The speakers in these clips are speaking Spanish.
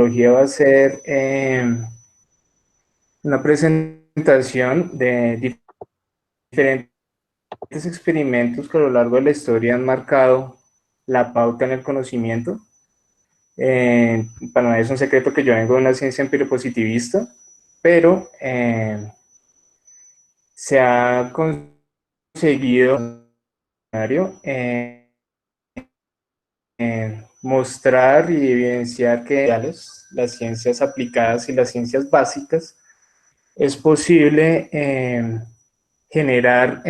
Va a ser una presentación de diferentes experimentos que a lo largo de la historia han marcado la pauta en el conocimiento. Para nadie es un secreto que yo vengo de una ciencia empírico-positivista, pero se ha conseguido mostrar y evidenciar que las ciencias aplicadas y las ciencias básicas es posible generar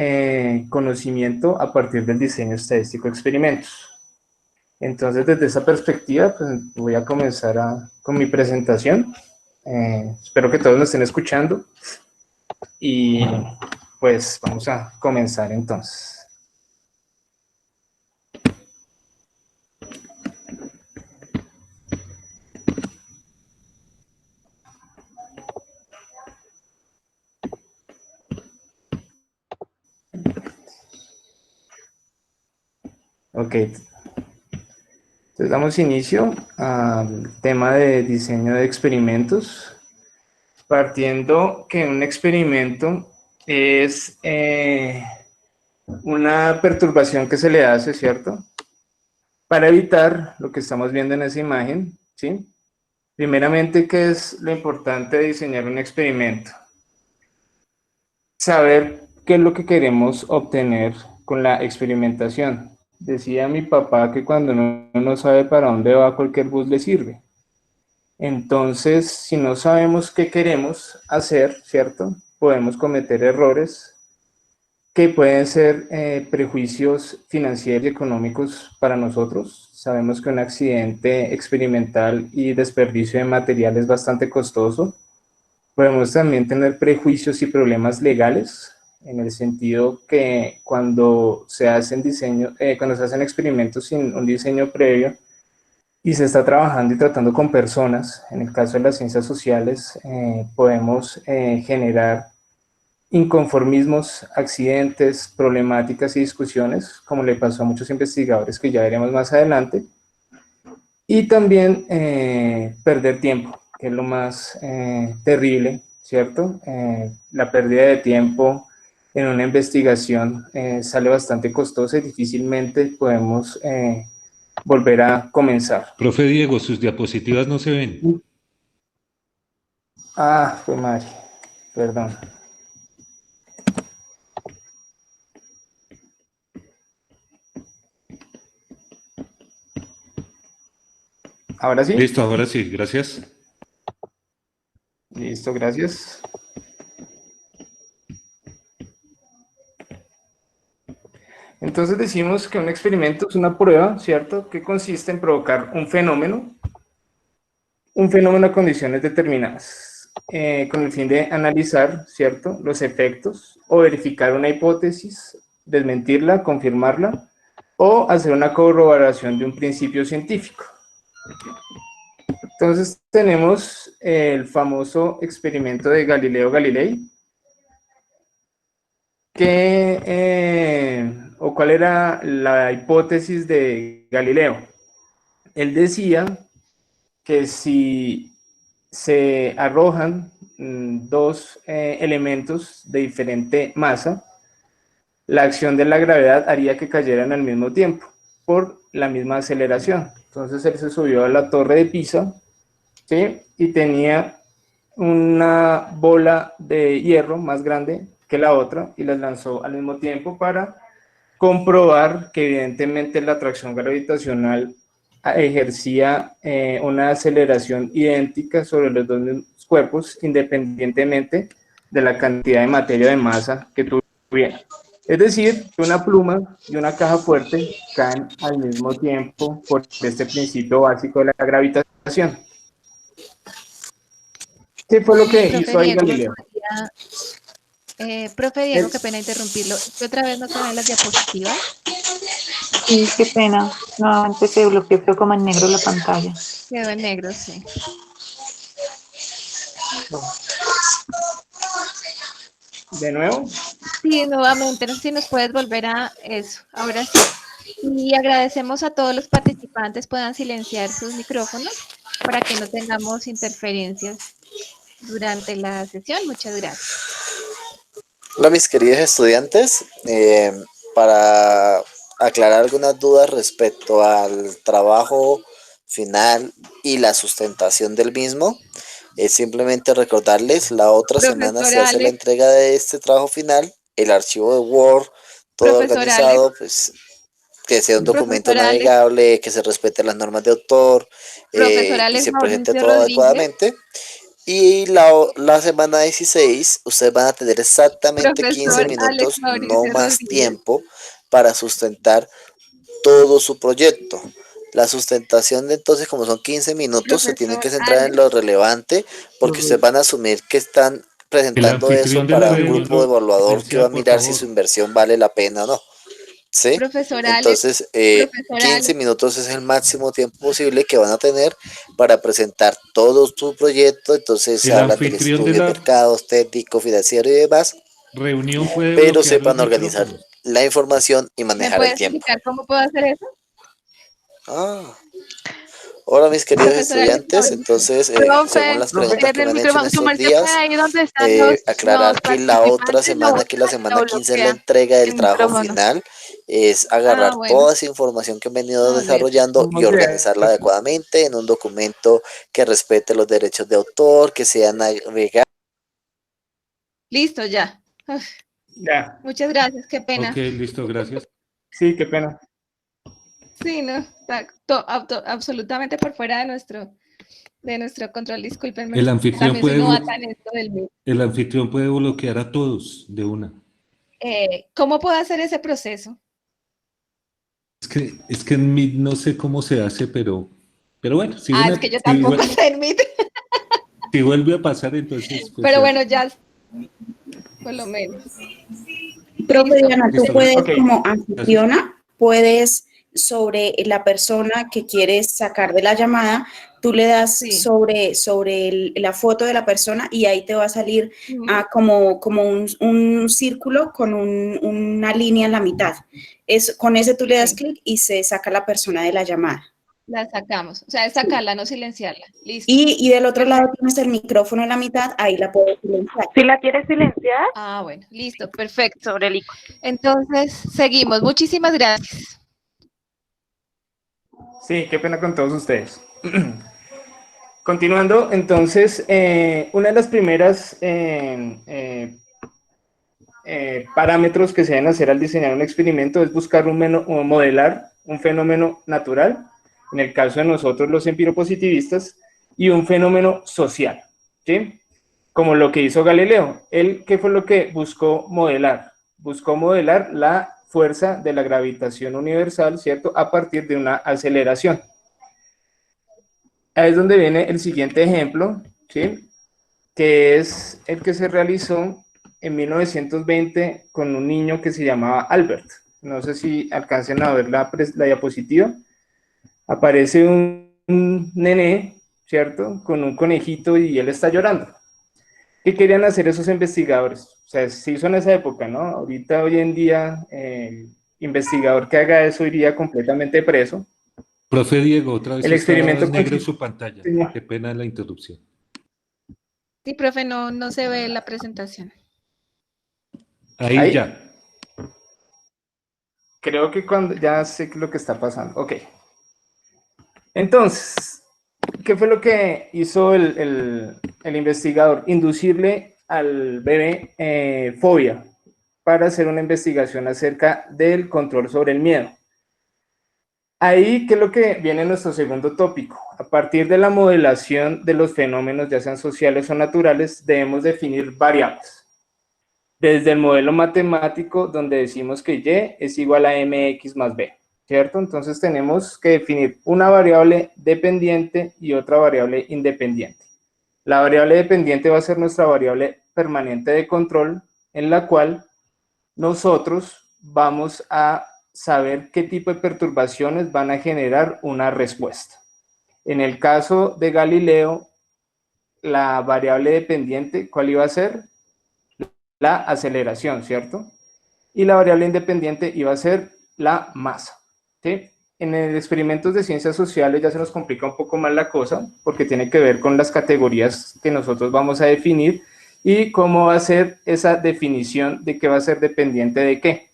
conocimiento a partir del diseño estadístico de experimentos. Entonces, desde esa perspectiva, pues, voy a comenzar con mi presentación. Espero que todos me estén escuchando y pues vamos a comenzar entonces. Ok, entonces damos inicio al tema de diseño de experimentos, partiendo que un experimento es una perturbación que se le hace, ¿cierto? Para evitar lo que estamos viendo en esa imagen, ¿sí? Primeramente, ¿qué es lo importante de diseñar un experimento? Saber qué es lo que queremos obtener con la experimentación. Decía mi papá que cuando uno no sabe para dónde va, cualquier bus le sirve. Entonces, si no sabemos qué queremos hacer, ¿cierto? Podemos cometer errores que pueden ser prejuicios financieros y económicos para nosotros. Sabemos que un accidente experimental y desperdicio de material es bastante costoso. Podemos también tener prejuicios y problemas legales, en el sentido que cuando se hacen experimentos sin un diseño previo y se está trabajando y tratando con personas, en el caso de las ciencias sociales, podemos generar inconformismos, accidentes, problemáticas y discusiones, como le pasó a muchos investigadores que ya veremos más adelante, y también perder tiempo, que es lo más terrible, ¿cierto? La pérdida de tiempo en una investigación sale bastante costosa y difícilmente podemos volver a comenzar. Profe Diego, sus diapositivas no se ven. Ah, fue madre, perdón. ¿Ahora sí? Listo, ahora sí, gracias. Listo, gracias. Entonces decimos que un experimento es una prueba, ¿cierto? Que consiste en provocar un fenómeno a condiciones determinadas, con el fin de analizar, ¿cierto?, los efectos o verificar una hipótesis, desmentirla, confirmarla o hacer una corroboración de un principio científico. Entonces tenemos el famoso experimento de Galileo Galilei, o cuál era la hipótesis de Galileo. Él decía que si se arrojan dos elementos de diferente masa, la acción de la gravedad haría que cayeran al mismo tiempo, por la misma aceleración. Entonces él se subió a la torre de Pisa, ¿sí?, y tenía una bola de hierro más grande que la otra y las lanzó al mismo tiempo para comprobar que evidentemente la atracción gravitacional ejercía una aceleración idéntica sobre los dos cuerpos independientemente de la cantidad de materia de masa que tuvieran. Es decir, que una pluma y una caja fuerte caen al mismo tiempo por este principio básico de la gravitación. ¿Qué fue lo que Profe hizo ahí Diego, Galileo? Profe Diego, qué pena interrumpirlo. ¿Otra vez no se ven las diapositivas? Sí, qué pena. Nuevamente se bloqueó, quedó como en negro la pantalla. Quedó en negro, sí. ¿De nuevo? Sí, nuevamente, no sé si nos puedes volver a eso. Ahora sí. Y agradecemos a todos los participantes, puedan silenciar sus micrófonos para que no tengamos interferencias durante la sesión. Muchas gracias. Hola mis queridos estudiantes, para aclarar algunas dudas respecto al trabajo final y la sustentación del mismo, es simplemente recordarles, la otra semana se Profesora hace la Alex, entrega de este trabajo final, el archivo de Word, todo profesora organizado, pues que sea un documento profesora Alex, navegable, que se respete las normas de autor profesora y Alex se presente Mauricio todo Rodríguez, adecuadamente. Y la semana 16, ustedes van a tener exactamente 15 profesor Alex minutos, no Mauricio más Rodríguez. tiempo, para sustentar todo su proyecto. La sustentación de entonces, como son 15 minutos, se tienen Profesor que centrar en Alex, lo relevante, porque ustedes van a asumir que están El presentando eso anfitrión de para la un reunión, grupo evaluador que va a silenciar, por mirar si su favor. inversión vale la pena o no. ¿Sí? profesor Alex, Entonces, profesor 15 Alex, minutos es el máximo tiempo posible que van a tener para presentar todo su proyecto. Entonces, se El hablan del anfitrión de estudio de la mercados, técnico, financiero y demás, reunión puede pero bloquear los sepan organizar micrófonos. la información y ¿me manejar el puedes tiempo. indicar cómo puedo hacer eso? Ah, hola mis queridos Profesor Alex estudiantes, Mauricio. entonces, según Profe, las Profe, preguntas que cierre el me han hecho en micrófono, estos sumerse por días, ahí donde están los aclarar que la otra participantes, lo semana, que la busca y lo semana 15 es la bloquea entrega del el trabajo micrófono. final, es Ah, agarrar bueno, toda esa información que han venido a ver. desarrollando y Vamos de organizarla adecuadamente en un documento que respete los derechos de autor, que sea navegable. Listo, ya. Uf, ya. muchas gracias, qué Ok, pena. listo, gracias. Sí, qué pena. Sí, no, está absolutamente por fuera de nuestro control, discúlpenme. El anfitrión También soy puede, novata en esto del MIT. el anfitrión puede bloquear a todos de una. ¿Cómo puedo hacer ese proceso? Es que en Meet no sé cómo se hace, pero bueno, Ah, es que yo tampoco sé el MIT, si vuelve a pasar, entonces, pues pero ya. bueno, ya, por lo menos. Profe Listo. Diana, tú Listo, puedes Ok, como gracias. anfitriona, puedes sobre la persona que quieres sacar de la llamada, tú le das Sí. sobre la foto de la persona y ahí te va a salir Ujú. como un círculo con una línea en la mitad. Con ese tú le das Sí. clic y se saca la persona de la llamada. La sacamos, o sea, es sacarla, no silenciarla. Listo. Y del otro Perfecto. lado tienes el micrófono en la mitad, ahí la puedes silenciar. Si la quieres silenciar, Ah, bueno, listo, perfecto. sobre el icono. Entonces, seguimos. Muchísimas gracias. sí, qué pena con todos ustedes. Continuando, entonces, una de las primeras parámetros que se deben hacer al diseñar un experimento es buscar o modelar un fenómeno natural, en el caso de nosotros los empiropositivistas, y un fenómeno social, ¿sí? Como lo que hizo Galileo. Él, ¿qué fue lo que buscó modelar? Buscó modelar la fuerza de la gravitación universal, ¿cierto? A partir de una aceleración. Ahí es donde viene el siguiente ejemplo, ¿sí? Que es el que se realizó en 1920 con un niño que se llamaba Albert. No sé si alcancen a ver la diapositiva. Aparece un nené, ¿cierto? Con un conejito y él está llorando. ¿Qué querían hacer esos investigadores? O sea, se hizo en esa época, ¿no? Ahorita, hoy en día, el investigador que haga eso iría completamente preso. Profe Diego, otra vez El está experimento en negro consiste... su pantalla. Señor. Qué pena la interrupción. Sí, profe, no se ve la presentación. Ahí Ahí, ya. creo que cuando ya sé lo que está pasando. Ok. Entonces, ¿qué fue lo que hizo el investigador? Inducirle al bebé fobia para hacer una investigación acerca del control sobre el miedo. Ahí, ¿qué es lo que viene nuestro segundo tópico? A partir de la modelación de los fenómenos, ya sean sociales o naturales, debemos definir variables. Desde el modelo matemático, donde decimos que y es igual a mx más b, ¿cierto? Entonces tenemos que definir una variable dependiente y otra variable independiente. La variable dependiente va a ser nuestra variable permanente de control, en la cual nosotros vamos a saber qué tipo de perturbaciones van a generar una respuesta. En el caso de Galileo, la variable dependiente, ¿cuál iba a ser? La aceleración, ¿cierto? Y la variable independiente iba a ser la masa, ¿sí? en el experimentos de ciencias sociales ya se nos complica un poco más la cosa, porque tiene que ver con las categorías que nosotros vamos a definir y cómo va a ser esa definición de qué va a ser dependiente de qué.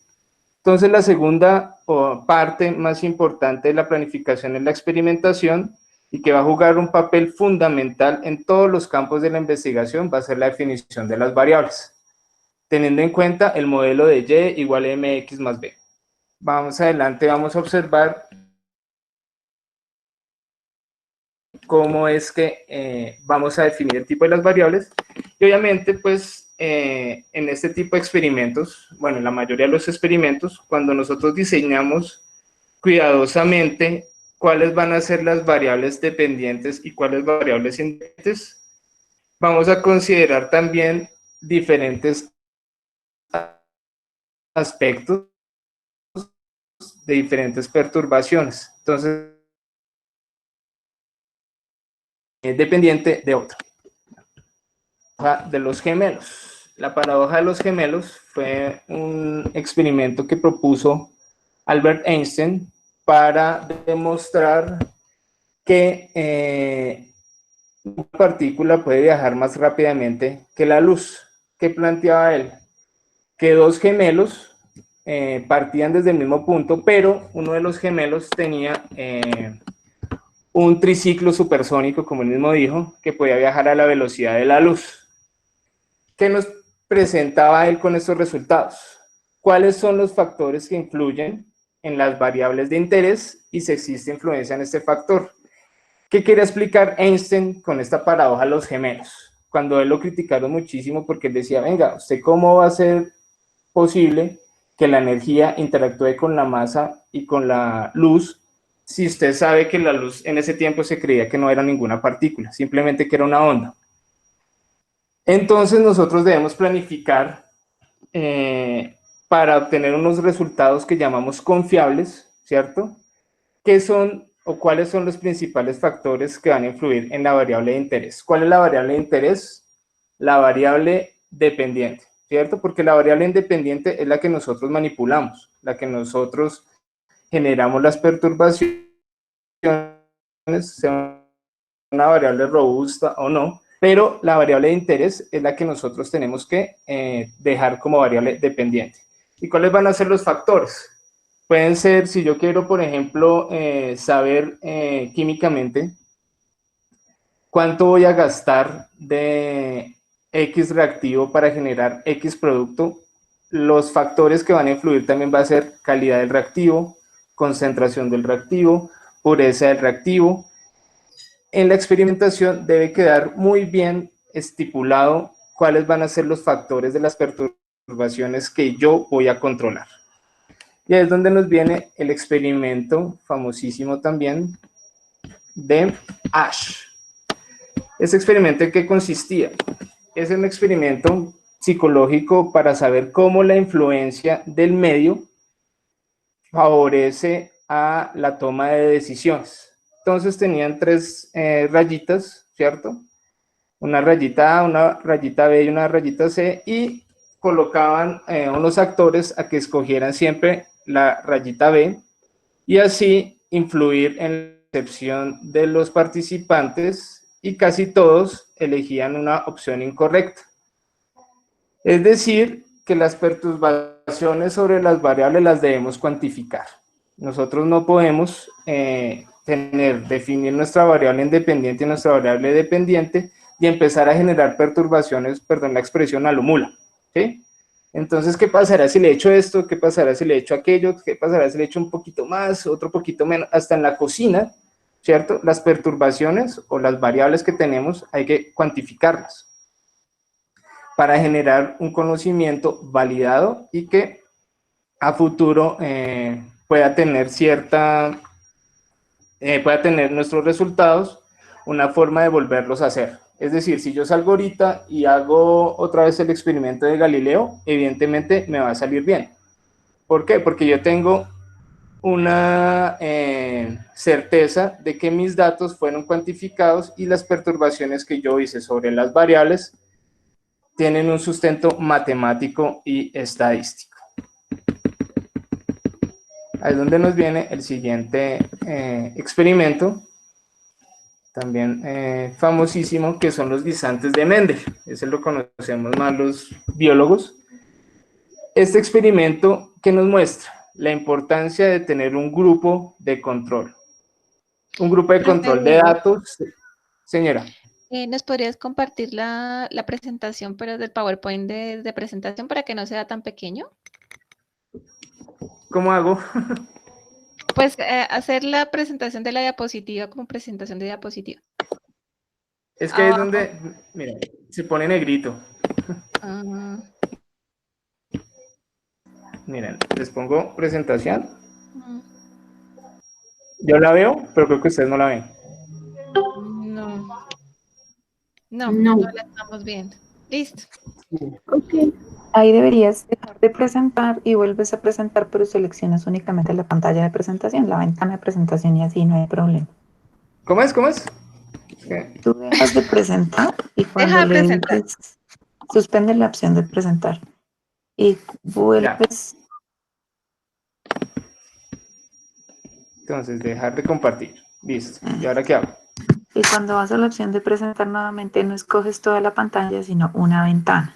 Entonces, la segunda parte más importante de la planificación es la experimentación, y que va a jugar un papel fundamental en todos los campos de la investigación, va a ser la definición de las variables, teniendo en cuenta el modelo de Y igual a mx más b. Vamos adelante, vamos a observar cómo es que vamos a definir el tipo de las variables. Y obviamente, pues, en este tipo de experimentos, bueno, en la mayoría de los experimentos, cuando nosotros diseñamos cuidadosamente cuáles van a ser las variables dependientes y cuáles variables independientes, vamos a considerar también diferentes aspectos de diferentes perturbaciones. Entonces, es dependiente de otro. De los gemelos. La paradoja de los gemelos fue un experimento que propuso Albert Einstein para demostrar que una partícula puede viajar más rápidamente que la luz. ¿Qué planteaba él? Que dos gemelos partían desde el mismo punto, pero uno de los gemelos tenía un triciclo supersónico, como él mismo dijo, que podía viajar a la velocidad de la luz. ¿Qué nos presentaba él con estos resultados? ¿Cuáles son los factores que influyen en las variables de interés y si existe influencia en este factor? ¿Qué quería explicar Einstein con esta paradoja de los gemelos? Cuando él lo criticaron muchísimo porque él decía, venga, ¿usted cómo va a ser posible que la energía interactúe con la masa y con la luz si usted sabe que la luz en ese tiempo se creía que no era ninguna partícula, simplemente que era una onda? Entonces nosotros debemos planificar para obtener unos resultados que llamamos confiables, ¿cierto? ¿Qué son o cuáles son los principales factores que van a influir en la variable de interés? ¿Cuál es la variable de interés? La variable dependiente, ¿cierto? Porque la variable independiente es la que nosotros manipulamos, la que nosotros generamos las perturbaciones, sea una variable robusta o no, pero la variable de interés es la que nosotros tenemos que dejar como variable dependiente. ¿Y cuáles van a ser los factores? Pueden ser, si yo quiero, por ejemplo, saber químicamente cuánto voy a gastar de X reactivo para generar X producto, los factores que van a influir también va a ser calidad del reactivo, concentración del reactivo, pureza del reactivo. En la experimentación debe quedar muy bien estipulado cuáles van a ser los factores de las perturbaciones que yo voy a controlar. Y ahí es donde nos viene el experimento famosísimo también de Asch. Ese experimento, ¿en qué consistía? Es un experimento psicológico para saber cómo la influencia del medio favorece a la toma de decisiones. Entonces tenían tres rayitas, ¿cierto? Una rayita A, una rayita B y una rayita C, y colocaban unos actores a que escogieran siempre la rayita B y así influir en la percepción de los participantes, y casi todos elegían una opción incorrecta. Es decir, que las perturbaciones sobre las variables las debemos cuantificar. Nosotros no podemos definir nuestra variable independiente y nuestra variable dependiente y empezar a generar perturbaciones, perdón la expresión, a lo mula, ¿sí? Entonces, ¿qué pasará si le echo esto? ¿Qué pasará si le echo aquello? ¿Qué pasará si le echo un poquito más, otro poquito menos? Hasta en la cocina, ¿cierto? Las perturbaciones o las variables que tenemos hay que cuantificarlas para generar un conocimiento validado y que a futuro pueda tener pueda tener nuestros resultados una forma de volverlos a hacer. Es decir, si yo salgo ahorita y hago otra vez el experimento de Galileo, evidentemente me va a salir bien. ¿Por qué? Porque yo tengo una certeza de que mis datos fueron cuantificados y las perturbaciones que yo hice sobre las variables tienen un sustento matemático y estadístico. Ahí es donde nos viene el siguiente experimento, también famosísimo, que son los guisantes de Mendel. Ese lo conocemos más los biólogos. Este experimento, ¿qué nos muestra? La importancia de tener un grupo de control. Un grupo de control de datos. Señora. ¿Nos podrías compartir la presentación, pero del PowerPoint de presentación para que no sea tan pequeño? ¿Cómo hago? Pues hacer la presentación de la diapositiva como presentación de diapositiva. Es que ahí es donde, mira, se pone negrito. Ah, Miren, les pongo presentación. mm, Yo la veo, pero creo que ustedes no la ven. no, No. no la estamos viendo. Listo. Ok. Ahí deberías dejar de presentar y vuelves a presentar, pero seleccionas únicamente la pantalla de presentación, la ventana de presentación y así no hay problema. ¿Cómo es? ¿Cómo es? Es que- Tú dejas de presentar y cuando Deja de le presentar. dices, suspende la opción de presentar y vuelves. Entonces, dejar de compartir. Listo. ¿Y ahora qué hago? Y cuando vas a la opción de presentar nuevamente, no escoges toda la pantalla, sino una ventana.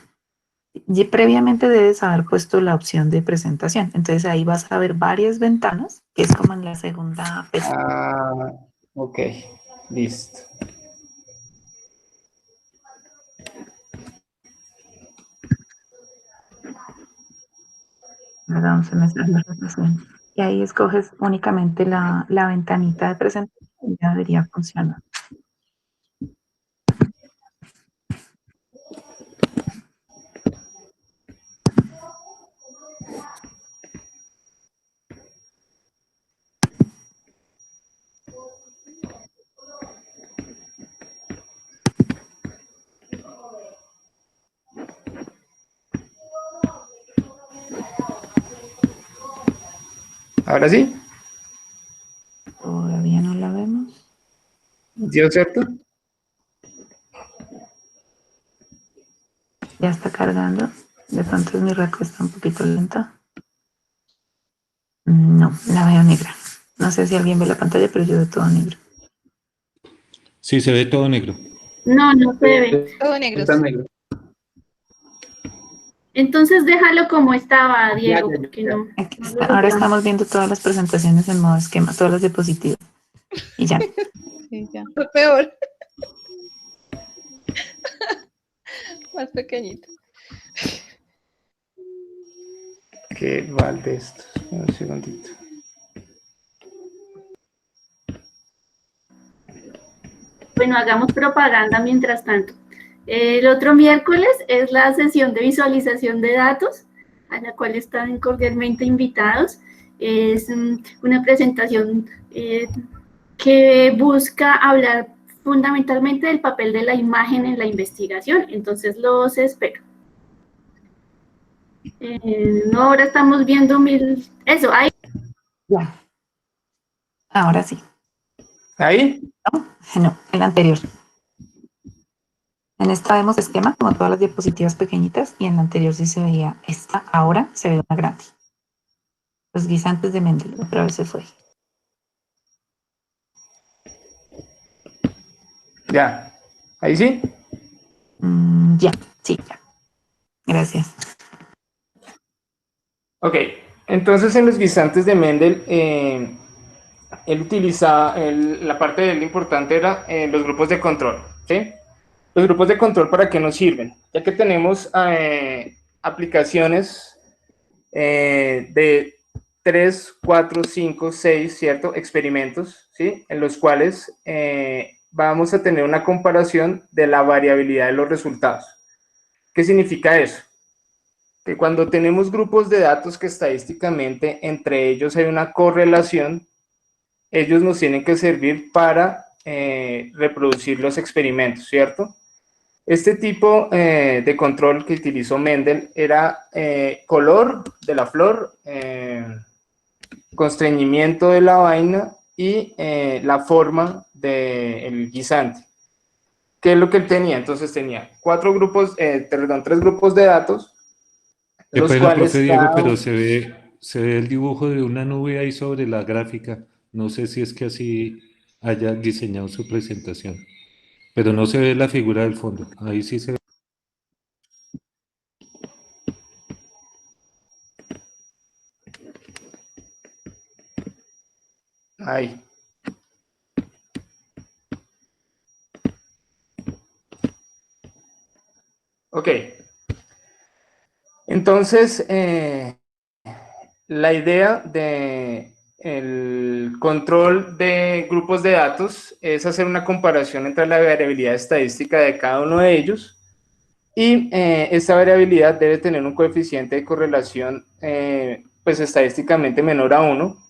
Y previamente debes haber puesto la opción de presentación. Entonces ahí vas a ver varias ventanas, que es como en la segunda pestaña. Ah, ok. Listo. Perdón, se me salió la presentación. Y ahí escoges únicamente la ventanita de presentación y ya debería funcionar. ¿Ahora sí? Todavía no la vemos. ¿Sí es cierto? Ya está cargando. De pronto mi red está un poquito lenta. No, la veo negra. No sé si alguien ve la pantalla, pero yo veo todo negro. Sí, se ve todo negro. No, no se ve. Todo negro. Está negro. Entonces déjalo como estaba, Diego, ya, porque ya. no. Aquí está. Ahora estamos viendo todas las presentaciones en modo esquema, todas las diapositivas. Y ya. Sí, ya. Fue peor. Más pequeñito. ¿Qué vale esto? Un segundito. Bueno, hagamos propaganda mientras tanto. El otro miércoles es la sesión de visualización de datos, a la cual están cordialmente invitados. Es una presentación que busca hablar fundamentalmente del papel de la imagen en la investigación, entonces los espero. No, ahora estamos viendo eso, ahí. Ya. Ahora sí. ¿Ahí? No, el anterior. En esta vemos esquema, como todas las diapositivas pequeñitas, y en la anterior sí se veía esta, ahora se ve una grande. Los guisantes de Mendel, otra vez se fue. Ya. ¿Ahí sí? Ya, sí, ya. Gracias. Ok. Entonces, en los guisantes de Mendel, él utilizaba, la parte de él importante era los grupos de control, ¿sí? Los grupos de control, ¿para qué nos sirven? Ya que tenemos aplicaciones de 3, 4, 5, 6, ¿cierto? Experimentos, ¿sí? En los cuales vamos a tener una comparación de la variabilidad de los resultados. ¿Qué significa eso? Que cuando tenemos grupos de datos que estadísticamente entre ellos hay una correlación, ellos nos tienen que servir para reproducir los experimentos, ¿cierto? Este tipo de control que utilizó Mendel era color de la flor, constreñimiento de la vaina y la forma del guisante. ¿Qué es lo que él tenía? Entonces tenía tres grupos de datos, Qué los pena, cuales profe Diego, pero se ve se ve el dibujo de una nube ahí sobre la gráfica. No sé si es que así haya diseñado su presentación, pero no se ve la figura del fondo. Ahí sí se ve. Ahí. Ok. Entonces, la idea de el control de grupos de datos es hacer una comparación entre la variabilidad estadística de cada uno de ellos, y esta variabilidad debe tener un coeficiente de correlación pues estadísticamente menor a 1,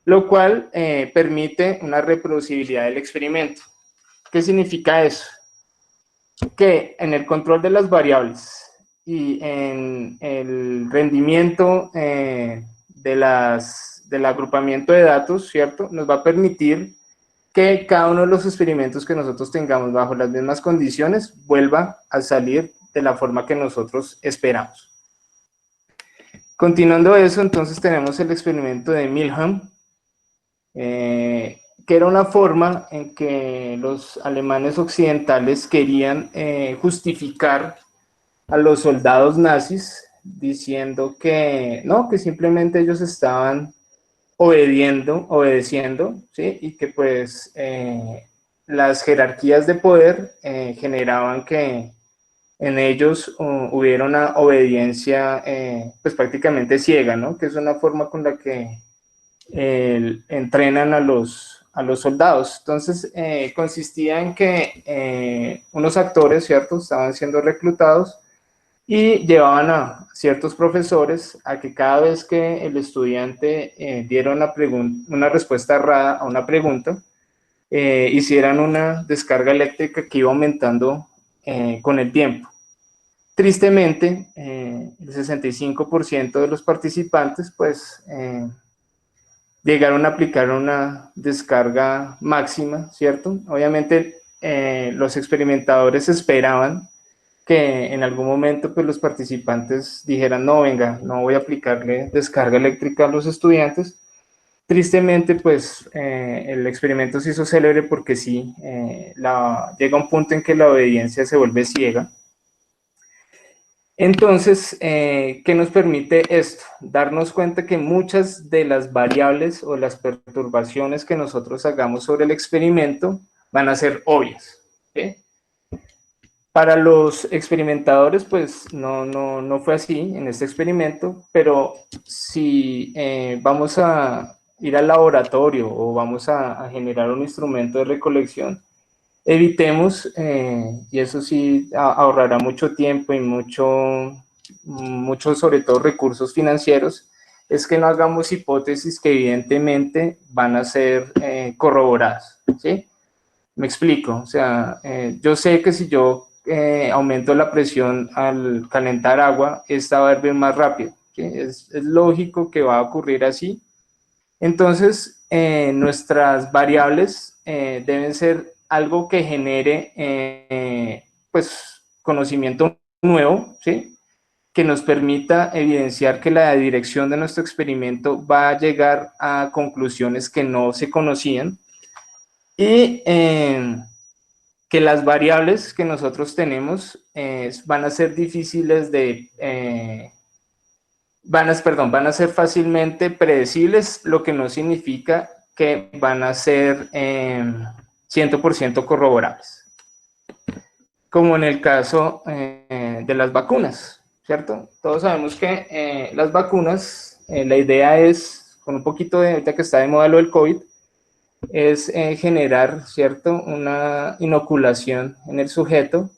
lo cual permite una reproducibilidad del experimento. ¿Qué significa eso? Que en el control de las variables y en el rendimiento del agrupamiento de datos, ¿cierto? Nos va a permitir que cada uno de los experimentos que nosotros tengamos bajo las mismas condiciones vuelva a salir de la forma que nosotros esperamos. Continuando eso, entonces tenemos el experimento de Milham, que era una forma en que los alemanes occidentales querían justificar a los soldados nazis diciendo que no, que simplemente ellos estaban obedeciendo, ¿sí? Y que pues las jerarquías de poder generaban que en ellos hubiera una obediencia pues prácticamente ciega, ¿no? Que es una forma con la que entrenan a los soldados. Entonces, consistía en que unos actores, ¿cierto?, estaban siendo reclutados y llevaban a ciertos profesores a que cada vez que el estudiante diera una respuesta errada a una pregunta, hicieran una descarga eléctrica que iba aumentando con el tiempo. Tristemente, el 65% de los participantes, pues, llegaron a aplicar una descarga máxima, ¿cierto? Obviamente, los experimentadores esperaban que en algún momento pues, los participantes dijeran, no, venga, no voy a aplicarle descarga eléctrica a los estudiantes. Tristemente, pues, el experimento se hizo célebre porque sí, llega un punto en que la obediencia se vuelve ciega. Entonces, ¿qué nos permite esto? Darnos cuenta que muchas de las variables o las perturbaciones que nosotros hagamos sobre el experimento van a ser obvias, ¿sí? Para los experimentadores, pues no fue así en este experimento, pero si vamos a ir al laboratorio o vamos a generar un instrumento de recolección, evitemos, y eso sí ahorrará mucho tiempo y mucho sobre todo recursos financieros, es que no hagamos hipótesis que evidentemente van a ser corroboradas, ¿sí? Me explico, o sea, yo sé que si yo aumento la presión al calentar agua, esta va a hervir más rápido, ¿sí? Es lógico que va a ocurrir así. Entonces, nuestras variables deben ser algo que genere pues, conocimiento nuevo, ¿sí? Que nos permita evidenciar que la dirección de nuestro experimento va a llegar a conclusiones que no se conocían, y que las variables que nosotros tenemos van a ser difíciles de... van a ser fácilmente predecibles, lo que no significa que van a ser 100% corroborables. Como en el caso de las vacunas, ¿cierto? Todos sabemos que las vacunas, la idea es, con un poquito de, ahorita que está de moda lo del COVID, es generar, ¿cierto?, una inoculación en el sujeto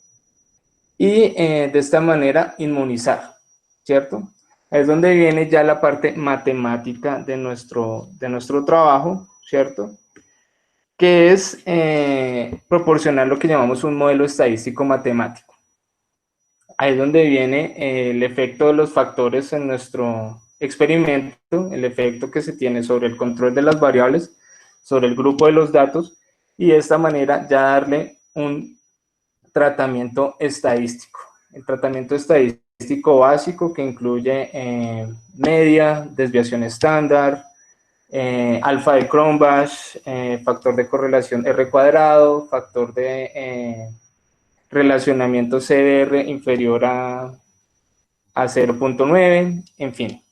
y de esta manera inmunizar, ¿cierto? Es donde viene ya la parte matemática de nuestro trabajo, ¿cierto? Que es proporcionar lo que llamamos un modelo estadístico matemático. Ahí es donde viene el efecto de los factores en nuestro experimento, el efecto que se tiene sobre el control de las variables, sobre el grupo de los datos, y de esta manera ya darle un tratamiento estadístico. El tratamiento estadístico estadístico básico que incluye media, desviación estándar, alfa de Cronbach, factor de correlación R cuadrado, factor de relacionamiento CDR inferior a 0.9, en fin.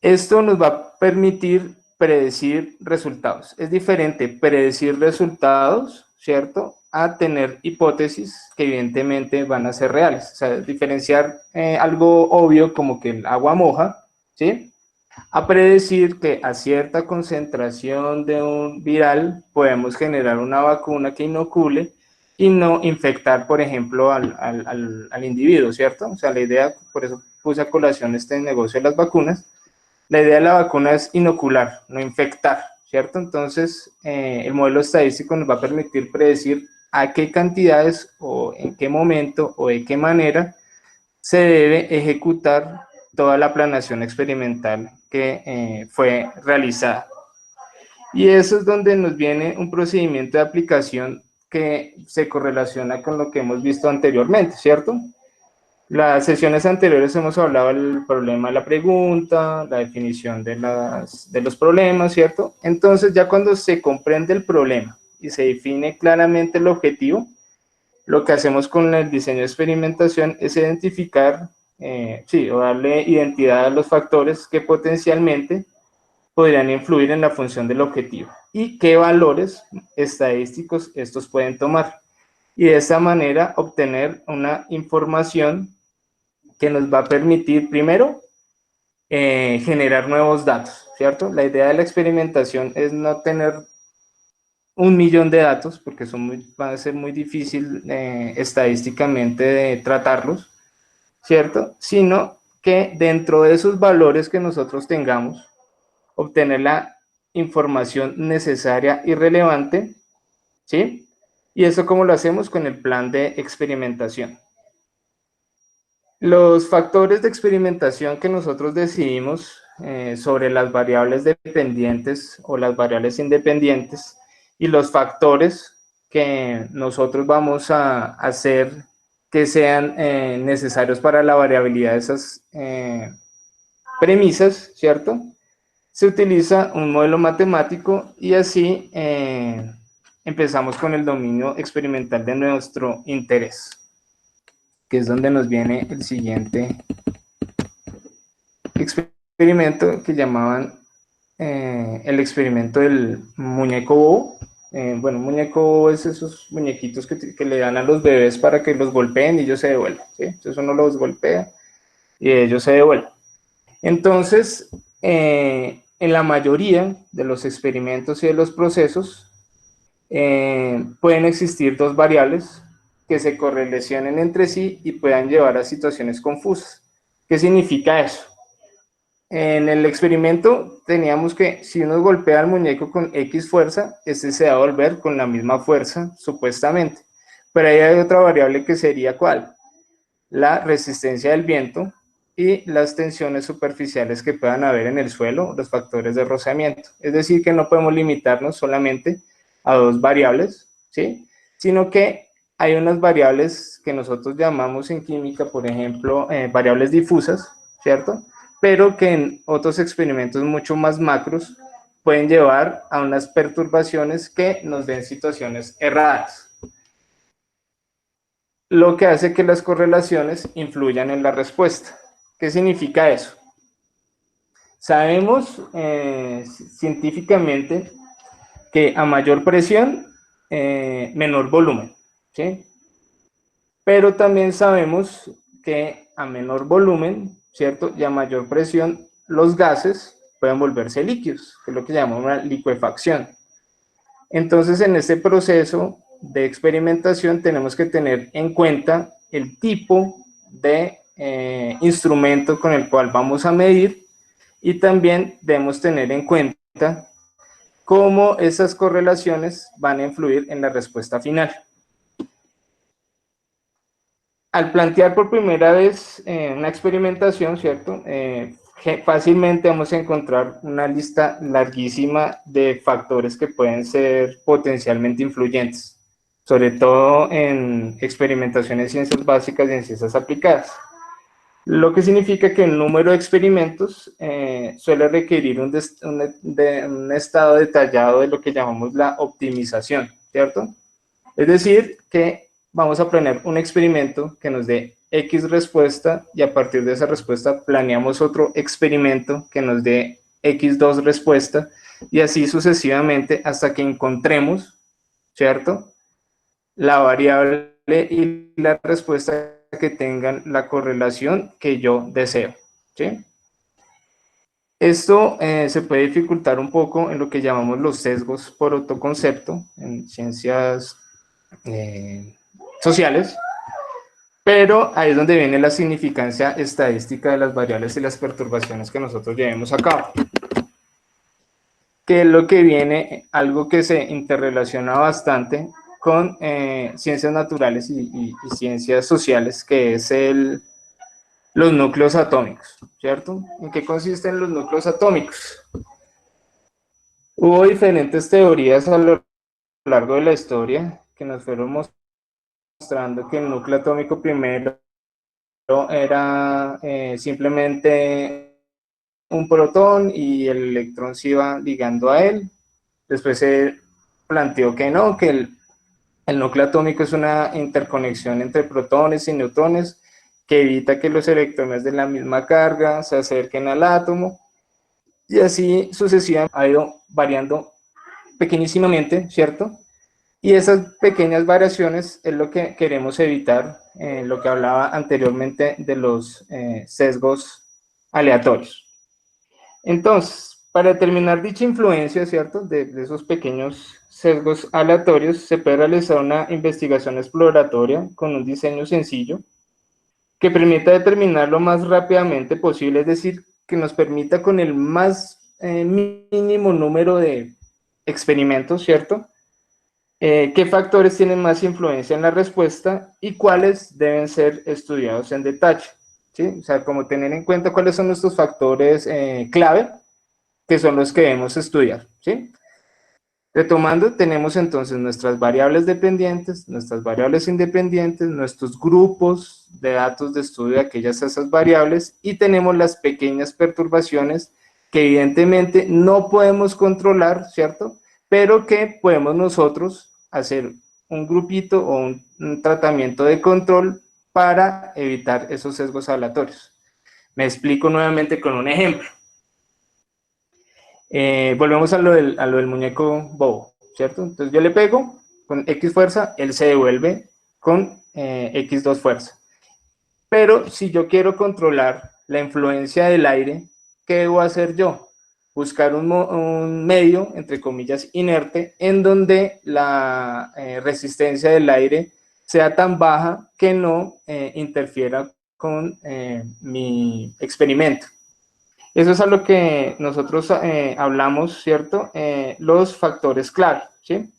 Esto nos va a permitir predecir resultados. Es diferente predecir resultados, ¿cierto?, a tener hipótesis que evidentemente van a ser reales. O sea, diferenciar algo obvio como que el agua moja, ¿sí?, a predecir que a cierta concentración de un viral podemos generar una vacuna que inocule y no infectar, por ejemplo, al individuo, ¿cierto? O sea, la idea, por eso puse a colación este negocio de las vacunas, la idea de la vacuna es inocular, no infectar, ¿cierto? Entonces, el modelo estadístico nos va a permitir predecir a qué cantidades o en qué momento o de qué manera se debe ejecutar toda la planeación experimental que fue realizada. Y eso es donde nos viene un procedimiento de aplicación que se correlaciona con lo que hemos visto anteriormente, ¿cierto? Las sesiones anteriores hemos hablado del problema de la pregunta, la definición de los problemas, ¿cierto? Entonces, ya cuando se comprende el problema y se define claramente el objetivo, lo que hacemos con el diseño de experimentación es identificar, o darle identidad a los factores que potencialmente podrían influir en la función del objetivo y qué valores estadísticos estos pueden tomar. Y de esta manera obtener una información que nos va a permitir, primero, generar nuevos datos, ¿cierto? La idea de la experimentación es no tener 1.000.000 de datos, porque va a ser muy difícil estadísticamente de tratarlos, ¿cierto? Sino que dentro de esos valores que nosotros tengamos, obtener la información necesaria y relevante, ¿sí? Y eso cómo lo hacemos con el plan de experimentación. Los factores de experimentación que nosotros decidimos sobre las variables dependientes o las variables independientes y los factores que nosotros vamos a hacer que sean necesarios para la variabilidad de esas premisas, ¿cierto? Se utiliza un modelo matemático y así empezamos con el dominio experimental de nuestro interés, que es donde nos viene el siguiente experimento que llamaban el experimento del muñeco bobo. Bueno, muñeco bobo es esos muñequitos que le dan a los bebés para que los golpeen y ellos se devuelvan, ¿sí? Entonces uno los golpea y ellos se devuelven. Entonces, en la mayoría de los experimentos y de los procesos pueden existir dos variables que se correlacionen entre sí y puedan llevar a situaciones confusas. ¿Qué significa eso? En el experimento teníamos que si uno golpea al muñeco con X fuerza, este se va a volver con la misma fuerza, supuestamente. Pero ahí hay otra variable que sería ¿cuál? La resistencia del viento y las tensiones superficiales que puedan haber en el suelo, los factores de rozamiento. Es decir, que no podemos limitarnos solamente a dos variables, ¿sí? Sino que hay unas variables que nosotros llamamos en química, por ejemplo, variables difusas, ¿cierto? Pero que en otros experimentos mucho más macros pueden llevar a unas perturbaciones que nos den situaciones erradas. Lo que hace que las correlaciones influyan en la respuesta. ¿Qué significa eso? Sabemos científicamente que a mayor presión, menor volumen, ¿sí? Pero también sabemos que a menor volumen, ¿cierto? Y a mayor presión, los gases pueden volverse líquidos, que es lo que llamamos una licuefacción. Entonces, en este proceso de experimentación tenemos que tener en cuenta el tipo de instrumento con el cual vamos a medir y también debemos tener en cuenta cómo esas correlaciones van a influir en la respuesta final. Al plantear por primera vez una experimentación, ¿cierto? Fácilmente vamos a encontrar una lista larguísima de factores que pueden ser potencialmente influyentes, sobre todo en experimentaciones en ciencias básicas y en ciencias aplicadas. lo que significa que el número de experimentos suele requerir un estado detallado de lo que llamamos la optimización, ¿cierto? Es decir, que vamos a planear un experimento que nos dé X respuesta y a partir de esa respuesta planeamos otro experimento que nos dé X2 respuesta y así sucesivamente hasta que encontremos, ¿cierto?, la variable y la respuesta que tengan la correlación que yo deseo, ¿sí? Esto se puede dificultar un poco en lo que llamamos los sesgos por autoconcepto en ciencias sociales, pero ahí es donde viene la significancia estadística de las variables y las perturbaciones que nosotros llevemos a cabo. Que es lo que viene, algo que se interrelaciona bastante con ciencias naturales y ciencias sociales, que es los núcleos atómicos, ¿cierto? ¿En qué consisten los núcleos atómicos? Hubo diferentes teorías a lo largo de la historia que nos fueron mostrando que el núcleo atómico primero era simplemente un protón y el electrón se iba ligando a él. Después se planteó que no, que el núcleo atómico es una interconexión entre protones y neutrones que evita que los electrones de la misma carga se acerquen al átomo, y así sucesivamente ha ido variando pequeñísimamente, ¿cierto? Y esas pequeñas variaciones es lo que queremos evitar, lo que hablaba anteriormente de los sesgos aleatorios. Entonces, para determinar dicha influencia, ¿cierto?, de esos pequeños sesgos aleatorios, se puede realizar una investigación exploratoria con un diseño sencillo que permita determinar lo más rápidamente posible, es decir, que nos permita con el más mínimo número de experimentos, ¿cierto?, qué factores tienen más influencia en la respuesta y cuáles deben ser estudiados en detalle, ¿sí? O sea, como tener en cuenta cuáles son nuestros factores clave, que son los que debemos estudiar, ¿sí? Retomando, tenemos entonces nuestras variables dependientes, nuestras variables independientes, nuestros grupos de datos de estudio de esas variables, y tenemos las pequeñas perturbaciones que evidentemente no podemos controlar, ¿cierto?, pero que podemos nosotros hacer un grupito o un tratamiento de control para evitar esos sesgos aleatorios. Me explico nuevamente con un ejemplo. Volvemos a lo del muñeco bobo, ¿cierto? Entonces yo le pego con X fuerza, él se devuelve con X2 fuerza. Pero si yo quiero controlar la influencia del aire, ¿qué debo hacer yo? Buscar un medio, entre comillas, inerte, en donde la resistencia del aire sea tan baja que no interfiera con mi experimento. Eso es a lo que nosotros hablamos, ¿cierto? Los factores clave, ¿sí?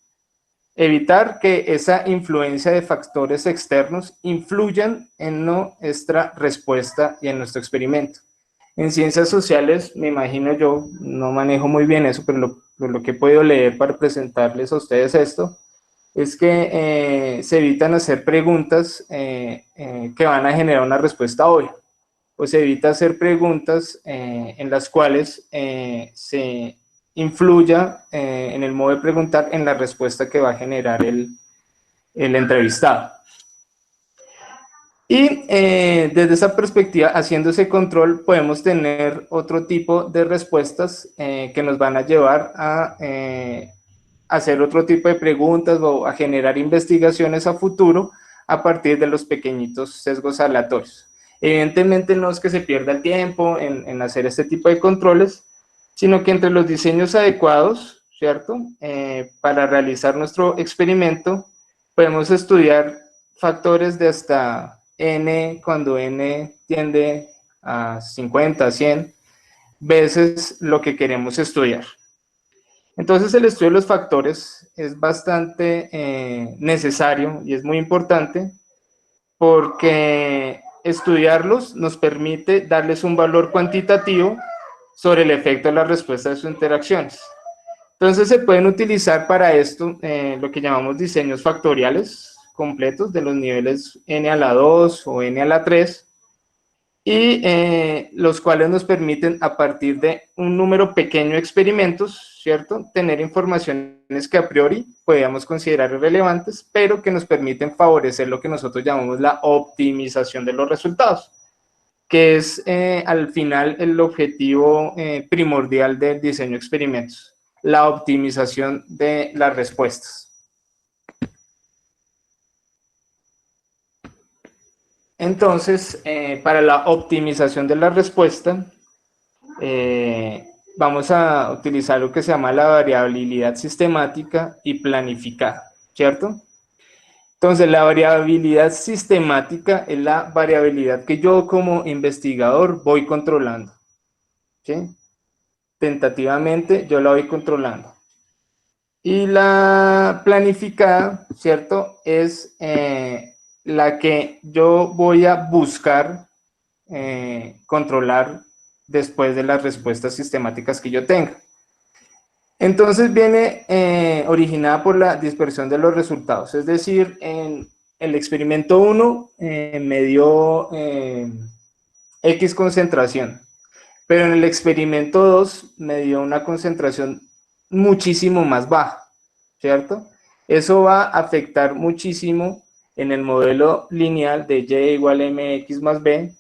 Evitar que esa influencia de factores externos influyan en nuestra respuesta y en nuestro experimento. En ciencias sociales, me imagino, yo no manejo muy bien eso, pero lo que he podido leer para presentarles a ustedes esto, es que se evitan hacer preguntas que van a generar una respuesta obvia. Pues se evita hacer preguntas en las cuales se influya en el modo de preguntar en la respuesta que va a generar el entrevistado. Y desde esa perspectiva, haciendo ese control, podemos tener otro tipo de respuestas que nos van a llevar a hacer otro tipo de preguntas o a generar investigaciones a futuro a partir de los pequeñitos sesgos aleatorios. Evidentemente no es que se pierda el tiempo en hacer este tipo de controles, sino que entre los diseños adecuados, ¿cierto? Para realizar nuestro experimento, podemos estudiar factores de hasta n, cuando n tiende a 50, 100 veces lo que queremos estudiar. Entonces el estudio de los factores es bastante necesario y es muy importante porque estudiarlos nos permite darles un valor cuantitativo sobre el efecto de la respuesta de sus interacciones. Entonces se pueden utilizar para esto lo que llamamos diseños factoriales completos de los niveles n a la 2 o n a la 3, y los cuales nos permiten, a partir de un número pequeño de experimentos, ¿cierto?, tener informaciones que a priori podríamos considerar irrelevantes, pero que nos permiten favorecer lo que nosotros llamamos la optimización de los resultados, que es al final el objetivo primordial del diseño de experimentos, la optimización de las respuestas. Entonces, para la optimización de la respuesta, vamos a utilizar lo que se llama la variabilidad sistemática y planificada, ¿cierto? Entonces, la variabilidad sistemática es la variabilidad que yo como investigador voy controlando, ¿sí? Tentativamente yo la voy controlando. Y la planificada, ¿cierto?, es la que yo voy a buscar controlar después de las respuestas sistemáticas que yo tenga. Entonces viene originada por la dispersión de los resultados, es decir, en el experimento 1 me dio X concentración, pero en el experimento 2 me dio una concentración muchísimo más baja, ¿cierto? Eso va a afectar muchísimo en el modelo lineal de y igual a mx más b,